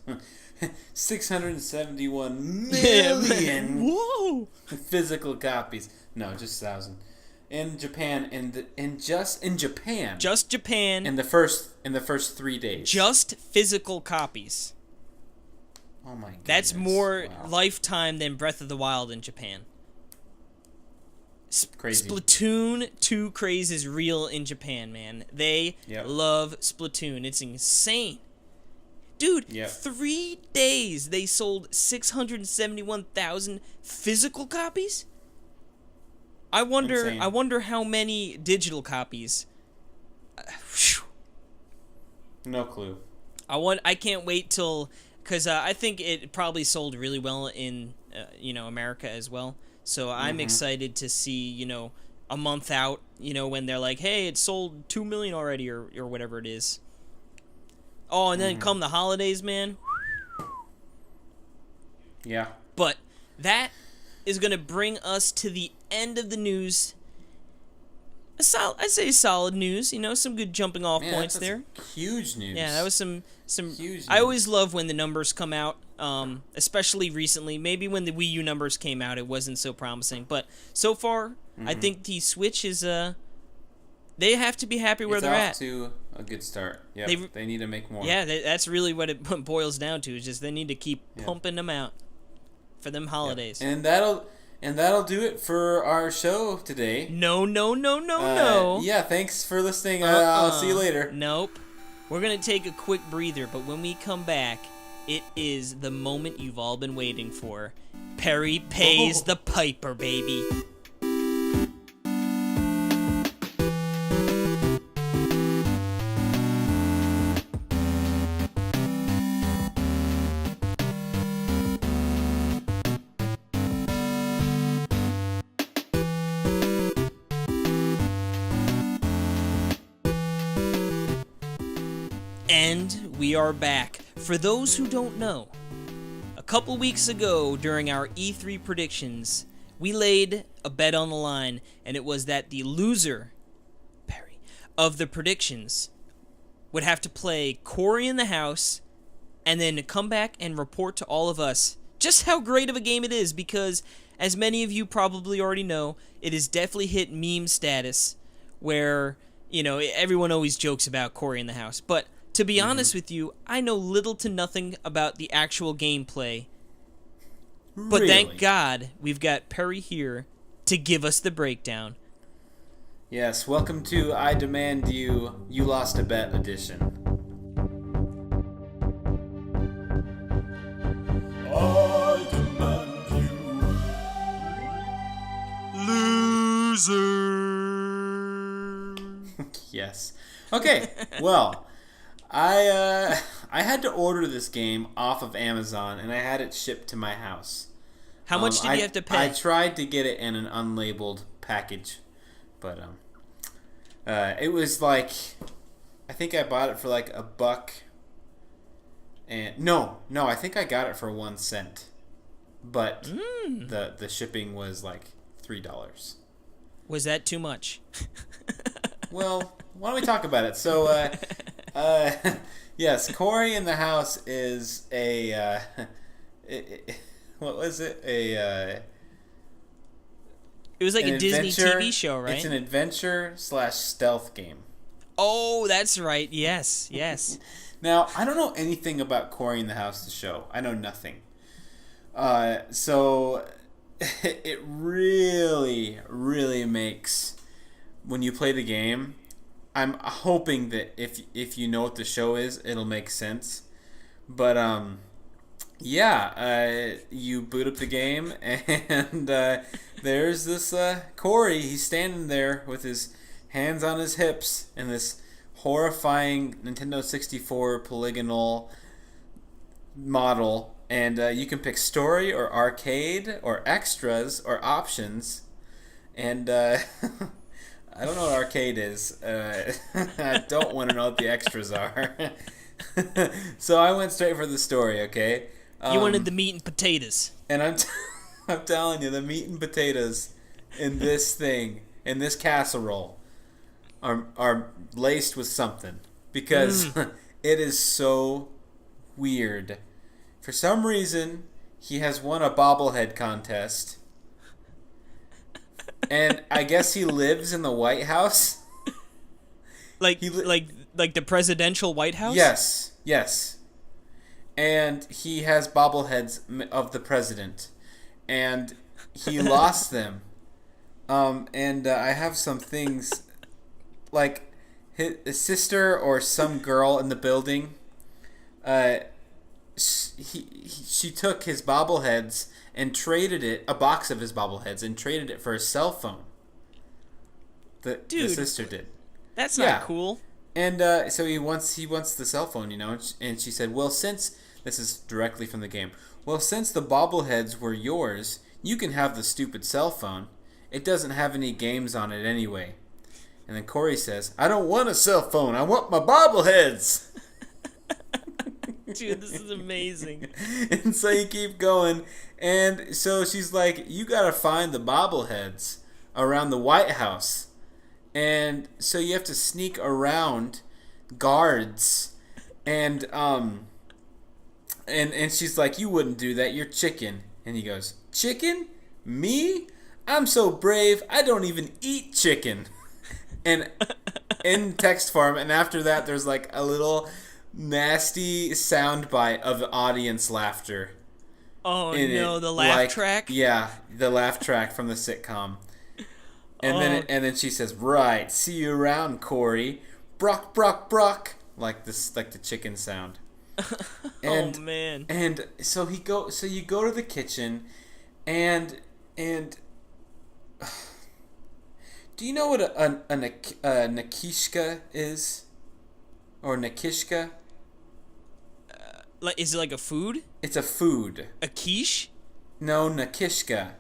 671 million
Whoa!
physical copies. No, just 1,000. In Japan, just Japan. In the first 3 days.
Just physical copies.
Oh my goodness.
That's more
Wow.
lifetime than Breath of the Wild in Japan.
Crazy.
Splatoon 2 craze is real in Japan, man. They love Splatoon. It's insane. Dude, 3 days they sold 671,000 physical copies? I wonder how many digital copies.
No clue.
I can't wait till, because I think it probably sold really well in America as well. So I'm excited to see, a month out, when they're like, hey, it sold 2 million already or whatever it is. Oh, and then come the holidays, man.
Yeah.
But that is going to bring us to the end of the news. I'd say solid news, some good jumping off points there.
Huge news.
Yeah, that was some
huge news.
I always love when the numbers come out, especially recently. Maybe when the Wii U numbers came out, it wasn't so promising. But so far, I think the Switch is they have to be happy where they're at.
It's off to a good start. Yeah, they need to make more.
Yeah, that's really what it boils down to. Is just they need to keep pumping them out for them holidays.
And that'll do it for our show today.
No.
Yeah, thanks for listening. I'll see you later.
Nope. We're gonna take a quick breather, but when we come back, it is the moment you've all been waiting for. Perry pays the piper, baby. And we are back. For those who don't know, a couple weeks ago during our E3 predictions, we laid a bet on the line, and it was that the loser, Perry, of the predictions would have to play Cory in the House and then come back and report to all of us just how great of a game it is, because as many of you probably already know, it has definitely hit meme status where, everyone always jokes about Cory in the House, but to be honest with you, I know little to nothing about the actual gameplay. But thank God we've got Perry here to give us the breakdown.
Yes, welcome to I Demand You Lost a Bet edition.
I demand you, loser.
Yes. Okay, well, I had to order this game off of Amazon, and I had it shipped to my house.
How much did you have to pay?
I tried to get it in an unlabeled package, but it was like, I think I bought it for like $1, and no, I think I got it for 1 cent, but the shipping was like $3.
Was that too much?
Well, why don't we talk about it? So, yes, Cory in the House is a what was it?
It was like a Disney TV show, right?
It's an adventure/stealth game.
Oh, that's right. Yes.
Now, I don't know anything about Cory in the House, the show. I know nothing. So it really, really makes, when you play the game, I'm hoping that if you know what the show is, it'll make sense. But you boot up the game, and there's this Cory. He's standing there with his hands on his hips in this horrifying Nintendo 64 polygonal model, and you can pick story or arcade or extras or options, and I don't know what arcade is. I don't want to know what the extras are. So I went straight for the story, okay?
You wanted the meat and potatoes.
And I'm telling you, the meat and potatoes in this thing, in this casserole, are laced with something. Because it is so weird For some reason, he has won a bobblehead contest. And I guess he lives in the White House.
Like the presidential White House?
Yes. And he has bobbleheads of the president. And he lost them. I have some things like his sister or some girl in the building. She took his bobbleheads and traded it, a box of his bobbleheads, and traded it for a cell phone. The sister did.
That's not cool.
And so he wants the cell phone, and she said, well, since this is directly from the game, well, since the bobbleheads were yours, you can have the stupid cell phone. It doesn't have any games on it anyway. And then Cory says, I don't want a cell phone. I want my bobbleheads.
Dude, this is amazing.
And so you keep going. And so she's like, you got to find the bobbleheads around the White House. And so you have to sneak around guards. And she's like, you wouldn't do that. You're chicken. And he goes, chicken? Me? I'm so brave, I don't even eat chicken. And in text form, and after that, there's like a little nasty soundbite of audience laughter.
Oh no, the laugh track?
Yeah, the laugh track from the sitcom. And then she says, "Right, see you around, Cory. Brock, brock, brock," like the chicken sound. And,
oh man!
And so you go to the kitchen, and do you know what a nakishka is, or nakishka?
Is it like a food?
It's a food.
A quiche?
No, nakishka.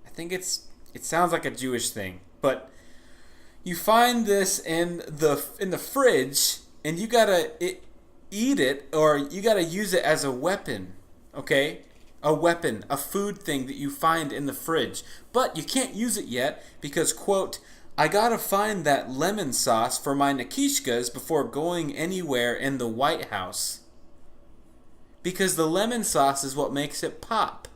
I think it sounds like a Jewish thing, but you find this in the fridge, and you gotta eat it, or you gotta use it as a weapon. Okay, a weapon, a food thing that you find in the fridge, but you can't use it yet because, quote, I gotta find that lemon sauce for my nakishkas before going anywhere in the White House. Because the lemon sauce is what makes it pop.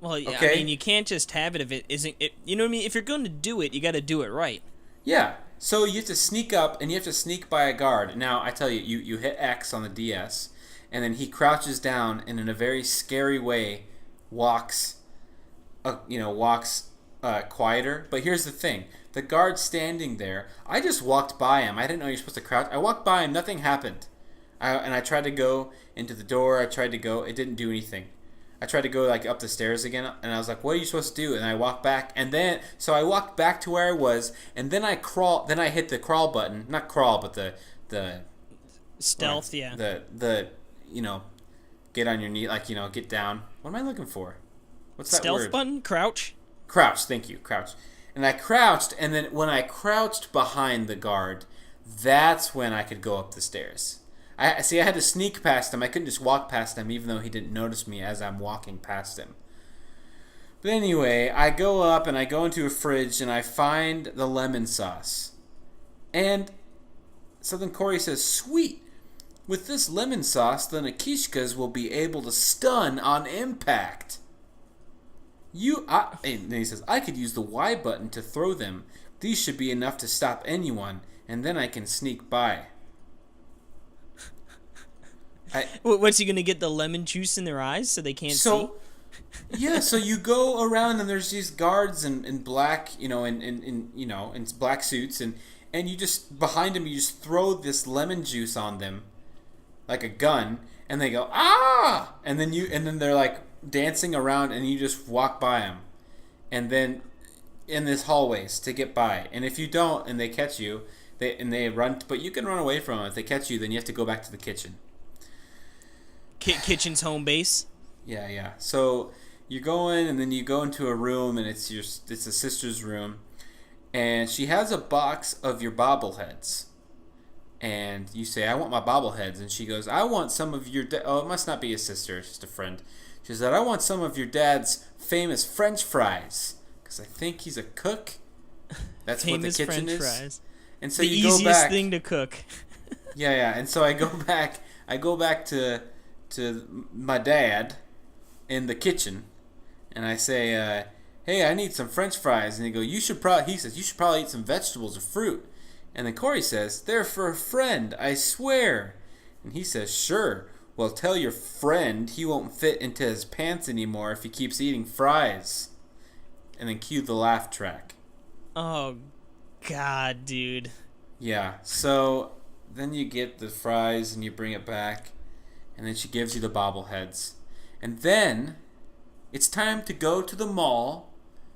Well, yeah,
okay?
I mean, you can't just have it if it isn't. You know what I mean? If you're going to do it, you got to do it right.
Yeah. So you have to sneak up, and you have to sneak by a guard. Now, I tell you, you hit X on the DS, and then he crouches down, and in a very scary way, walks quieter. But here's the thing: the guard standing there, I just walked by him. I didn't know you're supposed to crouch. I walked by him. Nothing happened. I tried to go into the door. It didn't do anything. I tried to go like up the stairs again, and I was like, "What are you supposed to do?" And I walked back, and then I walked back to where I was, and then I hit the crawl button, not crawl, but the
stealth, yeah.
The get on your knee, get down. What am I looking for? What's that
stealth
word?
Button? Crouch.
Crouch. Thank you. Crouch. And I crouched, and then when I crouched behind the guard, that's when I could go up the stairs. I had to sneak past him. I couldn't just walk past him, even though he didn't notice me as I'm walking past him. But anyway, I go up and I go into a fridge and I find the lemon sauce. And so then Cory says, "Sweet! With this lemon sauce, the nakishkas will be able to stun on impact." And then he says, "I could use the Y button to throw them. These should be enough to stop anyone, and then I can sneak by."
What's he gonna get, the lemon juice in their eyes so they can't see?
Yeah, so you go around and there's these guards in black, in black suits, and you just behind them you just throw this lemon juice on them like a gun, and they go ah, and then they're like dancing around, and you just walk by them, and then in this hallways to get by, and if you don't and they catch you, they run, but you can run away from them. If they catch you, then you have to go back to the kitchen.
Kitchen's home base.
Yeah. So you go in, and then you go into a room, and it's a sister's room, and she has a box of your bobbleheads, and you say, "I want my bobbleheads," and she goes, "I want some of your oh, it must not be a sister, it's just a friend." She said, "I want some of your dad's famous French fries, because I think he's a cook." That's what the kitchen
French
is.
Fries.
And so
the
you go
easiest
back.
thing to cook.
Yeah. And so I go back. I go back to my dad in the kitchen, and I say, "Hey, I need some French fries." And he says, "You should probably eat some vegetables or fruit." And then Cory says, "They're for a friend, I swear." And he says, "Sure. Well, tell your friend he won't fit into his pants anymore if he keeps eating fries." And then cue the laugh track.
Oh, God, dude.
Yeah, so then you get the fries and you bring it back, and then she gives you the bobbleheads. And then it's time to go to the mall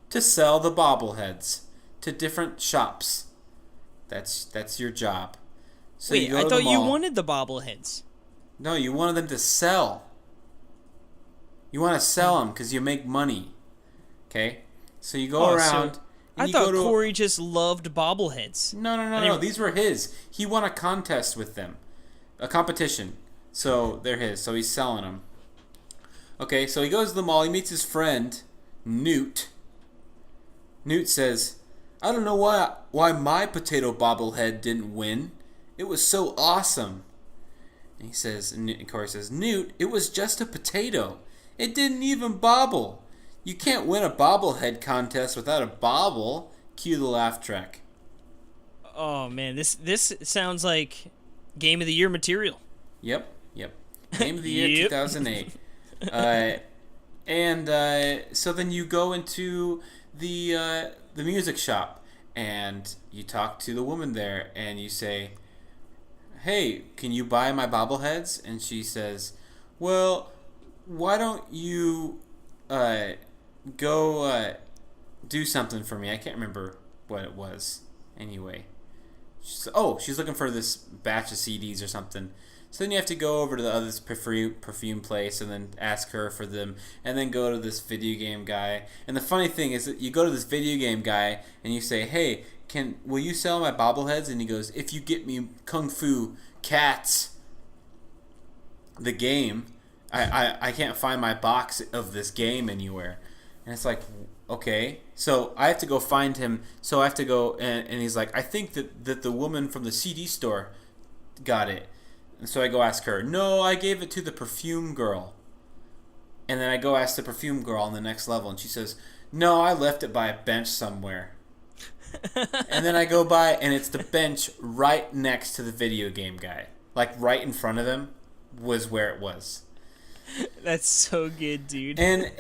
to sell the bobbleheads to different shops. That's your job. So
Wait, I thought you wanted the bobbleheads.
No, you wanted them to sell. You want to sell them because you make money. Okay? So you go around.
I thought Cory just loved bobbleheads.
No. These were his. He won a contest with them. A competition. So they're his. So he's selling them. Okay, so he goes to the mall. He meets his friend, Newt. Newt says, "I don't know why my potato bobblehead didn't win. It was so awesome." And he says, and Cory says, "Newt, it was just a potato. It didn't even bobble. You can't win a bobblehead contest without a bobble." Cue the laugh track.
Oh, man, this sounds like Game of the Year material.
Yep. Game of the Year
Yep.
2008. So then you go into the music shop, and you talk to the woman there, and you say, "Hey, can you buy my bobbleheads?" And she says, "Well, why don't you go do something for me?" I can't remember what it was. Anyway, she's looking for this batch of CDs or something. So then you have to go over to the other perfume place and then ask her for them, and then go to this video game guy. And the funny thing is that you go to this video game guy and you say, "Hey, will you sell my bobbleheads?" And he goes, "If you get me Kung Fu Cats, the game, I can't find my box of this game anywhere." And it's like, okay. So I have to go find him. So I have to go, and he's like, "I think that the woman from the CD store got it." And so I go ask her. "No, I gave it to the perfume girl." And then I go ask the perfume girl on the next level, and she says, "No, I left it by a bench somewhere." And then I go by, and it's the bench right next to the video game guy. Like, right in front of him was where it was.
That's so good, dude.
And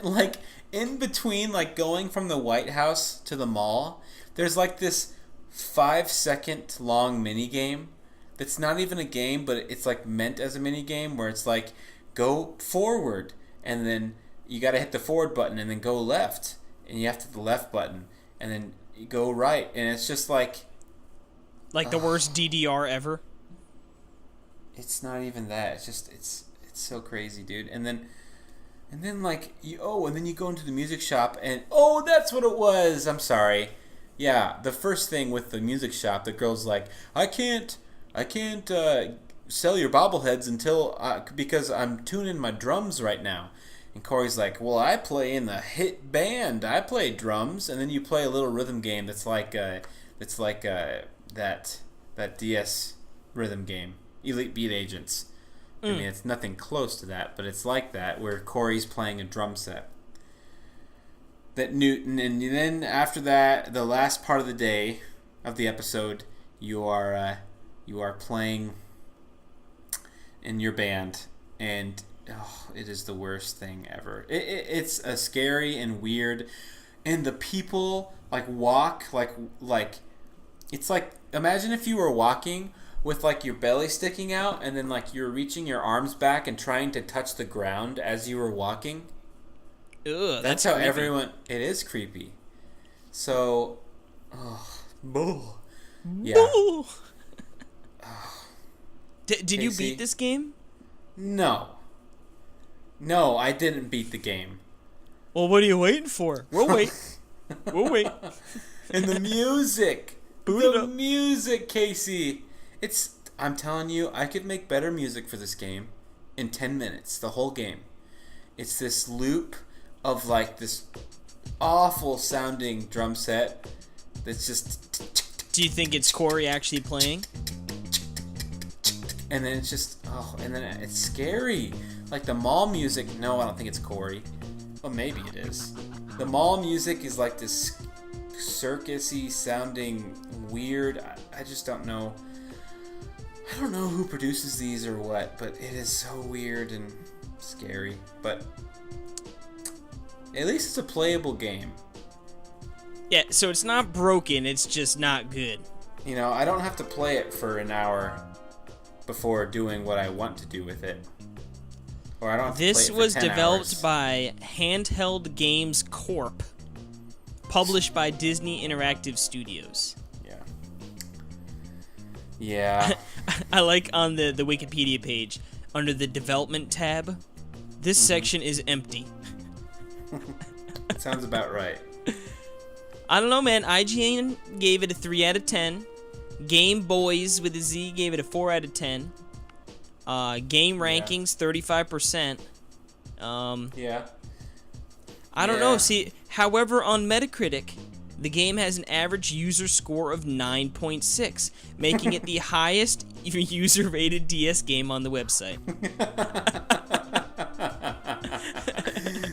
like, in between, like, going from the White House to the mall, there's like this 5-second long mini game that's not even a game, but it's like meant as a mini game, where it's like, go forward, and then you got to hit the forward button, and then go left, and you have to hit the left button, and then you go right, and it's just like
the worst DDR ever.
It's not even that. It's just it's so crazy, dude. And then like and then you go into the music shop, and that's what it was. I'm sorry. Yeah, the first thing with the music shop, the girl's like, I can't sell your bobbleheads until because I'm tuning my drums right now." And Cory's like, "Well, I play in the hit band. I play drums." And then you play a little rhythm game that's like that DS rhythm game, Elite Beat Agents. I mean, it's nothing close to that, but it's like that, where Cory's playing a drum set. That Newton, and then after that, the last part of the day of the episode, you are playing in your band, and it is the worst thing ever. It's a scary and weird, and the people like walk like it's like, imagine if you were walking with like your belly sticking out, and then like you're reaching your arms back and trying to touch the ground as you were walking.
Ugh,
That's how
creepy.
everyone. It is creepy. So, yeah.
Did you
Casey?
beat this game?
No, I didn't beat the game.
Well, what are you waiting for? We'll wait. We'll wait.
And the music, the music, Casey. I'm telling you, I could make better music for this game in 10 minutes. The whole game. It's this loop of like this awful sounding drum set that's just.
Do you think it's Cory actually playing?
And then it's just, Oh, and then it's scary. Like the mall music. No, I don't think it's Cory. Well, maybe it is. The mall music is like this circusy sounding weird. I just don't know. I don't know who produces these or what, but it is so weird and scary. But at least it's a playable game.
Yeah, so it's not broken, it's just not good.
You know, I don't have to play it for an hour before doing what I want to do with it. Or I don't have to
This
play it for
was
10
developed
hours.
by Handheld Games Corp, published by Disney Interactive Studios.
Yeah. Yeah.
I like on the Wikipedia page, under the development tab, this section is empty.
Sounds about right.
I don't know, man. IGN gave it a 3 out of 10. Game Boys with a Z gave it a 4 out of 10. Game Rankings, 35%.
Yeah.
I don't know.
Yeah.
See, however, on Metacritic, the game has an average user score of 9.6, making it the highest user-rated DS game on the website.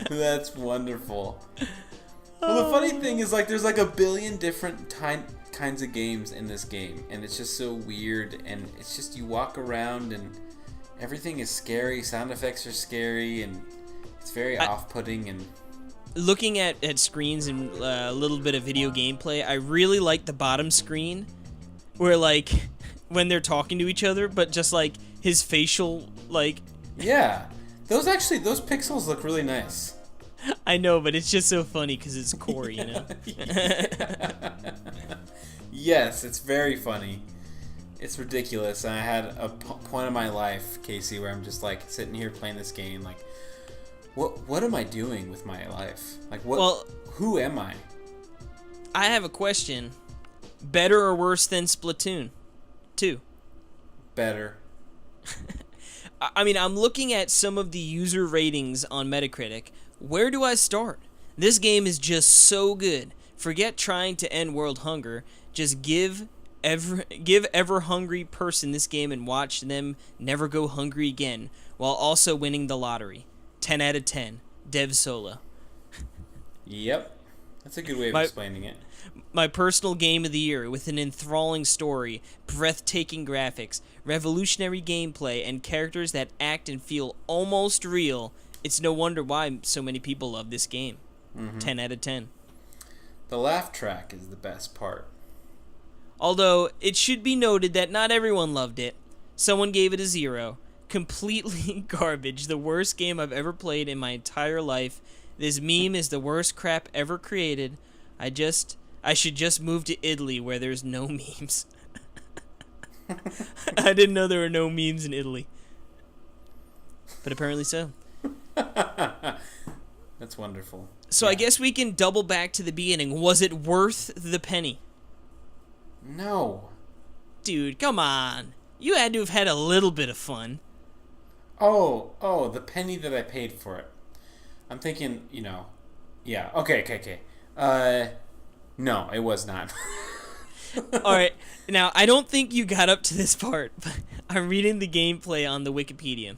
That's wonderful. Well, the funny thing is, like, there's like a billion different kinds of games in this game, and it's just so weird, and it's just you walk around and everything is scary, sound effects are scary, and it's very off-putting. And
Looking at screens and a little bit of video gameplay, I really like the bottom screen, where, like, when they're talking to each other, but just, like, his facial, like...
yeah, those pixels look really nice.
I know, but it's just so funny because it's Cory, you know?
Yes, it's very funny. It's ridiculous. And I had a point in my life, Casey, where I'm just like sitting here playing this game, like, what am I doing with my life? Like, what?
Well,
who am I?
I have a question. Better or worse than Splatoon 2?
Better.
I mean, I'm looking at some of the user ratings on Metacritic. Where do I start? This game is just so good. Forget trying to end world hunger. Just give ever hungry person this game and watch them never go hungry again, while also winning the lottery. 10 out of 10. Dev Solo.
Yep. That's a good way of explaining it.
My personal game of the year, with an enthralling story, breathtaking graphics, revolutionary gameplay, and characters that act and feel almost real. It's no wonder why so many people love this game. 10 out of 10.
The laugh track is the best part.
Although, it should be noted that not everyone loved it. Someone gave it a 0. Completely garbage. The worst game I've ever played in my entire life. This meme is the worst crap ever created. I should just move to Italy where there's no memes. I didn't know there were no memes in Italy. But apparently so.
That's wonderful.
So I guess we can double back to the beginning. Was it worth the penny?
No.
Dude, come on. You had to have had a little bit of fun.
Oh, the penny that I paid for it. I'm thinking, yeah. Okay. No, it was not.
Alright, now, I don't think you got up to this part, but I'm reading the gameplay on the Wikipedia.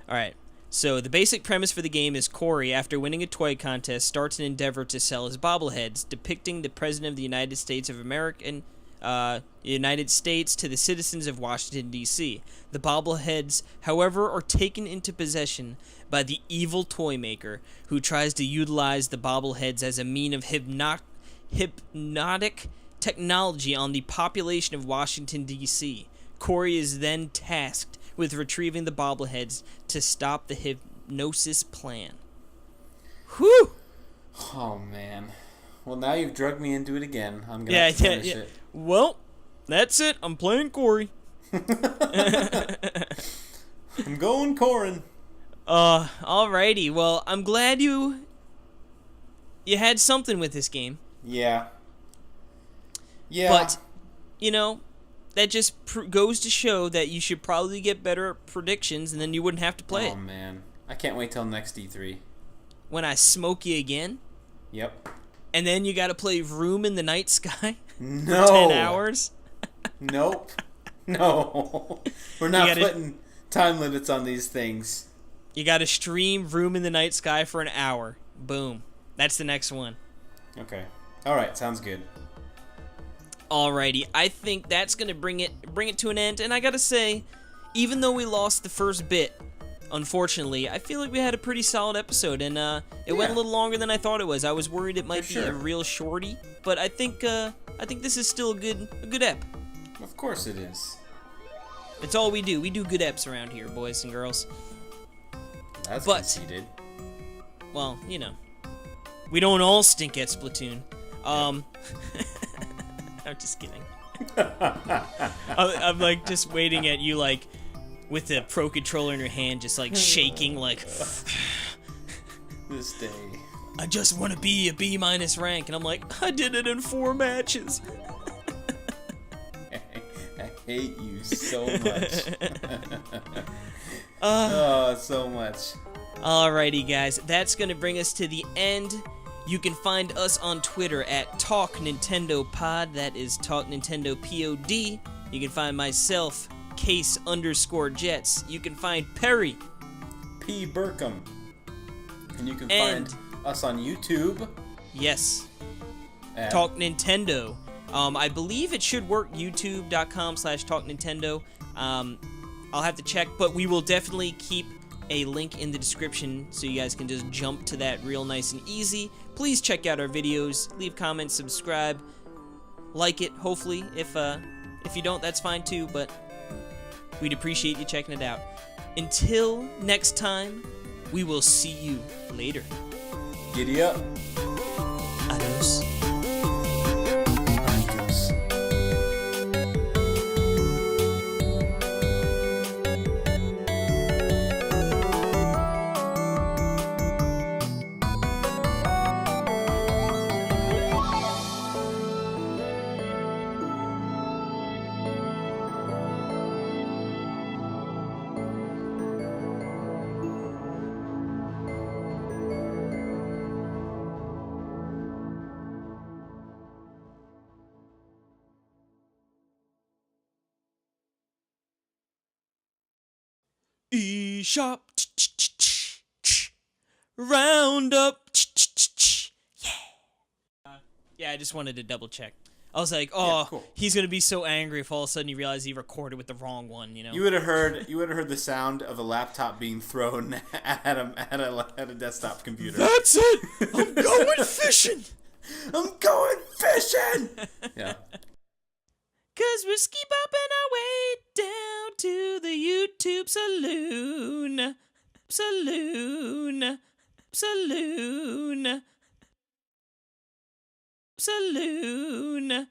Alright, so the basic premise for the game is Cory, after winning a toy contest, starts an endeavor to sell his bobbleheads, depicting the President of the United States of America, United States to the citizens of Washington, D.C. The bobbleheads, however, are taken into possession by the evil toy maker, who tries to utilize the bobbleheads as a mean of hypnotic technology on the population of Washington, D.C. Cory is then tasked with retrieving the bobbleheads to stop the hypnosis plan. Whew!
Oh, man. Well, now you've drugged me into it again. I'm going to have to finish it.
Well, that's it. I'm playing Cory.
I'm going Corin.
Alrighty. Well, I'm glad you had something with this game.
Yeah.
But, that just goes to show that you should probably get better at predictions, and then you wouldn't have to play it.
Oh, man. I can't wait till next E3.
When I smoke you again?
Yep.
And then you gotta play Room in the Night Sky?
No.
For 10 hours?
Nope. No. We're not putting Time limits on these things.
You gotta stream Room in the Night Sky for an hour. Boom. That's the next one.
Okay. Alright, sounds good.
Alrighty, I think that's gonna bring it to an end, and I gotta say, even though we lost the first bit, unfortunately, I feel like we had a pretty solid episode, and it went a little longer than I thought it was. I was worried it might be a real shorty, but I think this is still a good ep.
Of course it is.
It's all we do. We do good eps around here, boys and girls.
That's conceited.
Well, you know, we don't all stink at Splatoon. I'm just kidding. I'm like just waiting at you, like with the pro controller in your hand, just like shaking, like
this day.
I just want to be a B- rank, and I'm like, I did it in 4 matches.
I hate you so much. Oh, so much.
Alrighty, guys, that's gonna bring us to the end. You can find us on Twitter at Talk Nintendo Pod. That is Talk Nintendo POD. You can find myself, Case_Jets. You can find Perry,
P. Burkham. And you can find us on YouTube.
Yes. Talk Nintendo. I believe it should work, youtube.com/TalkNintendo. I'll have to check, but we will definitely keep a link in the description so you guys can just jump to that real nice and easy. Please check out our videos, leave comments, subscribe, like it, hopefully. If you don't, that's fine too, but we'd appreciate you checking it out. Until next time, we will see you later.
Giddy up.
Adios. eShop. Roundup. Yeah. Yeah, I just wanted to double check. I was like, oh,
cool.
He's gonna be so angry if all of a sudden he realized he recorded with the wrong one, you know?
You would have heard the sound of a laptop being thrown at a desktop computer.
That's it. I'm going fishing.
I'm going fishing. Yeah.
'Cause we're ski bopping our way down to the YouTube saloon. Saloon. Saloon. Saloon.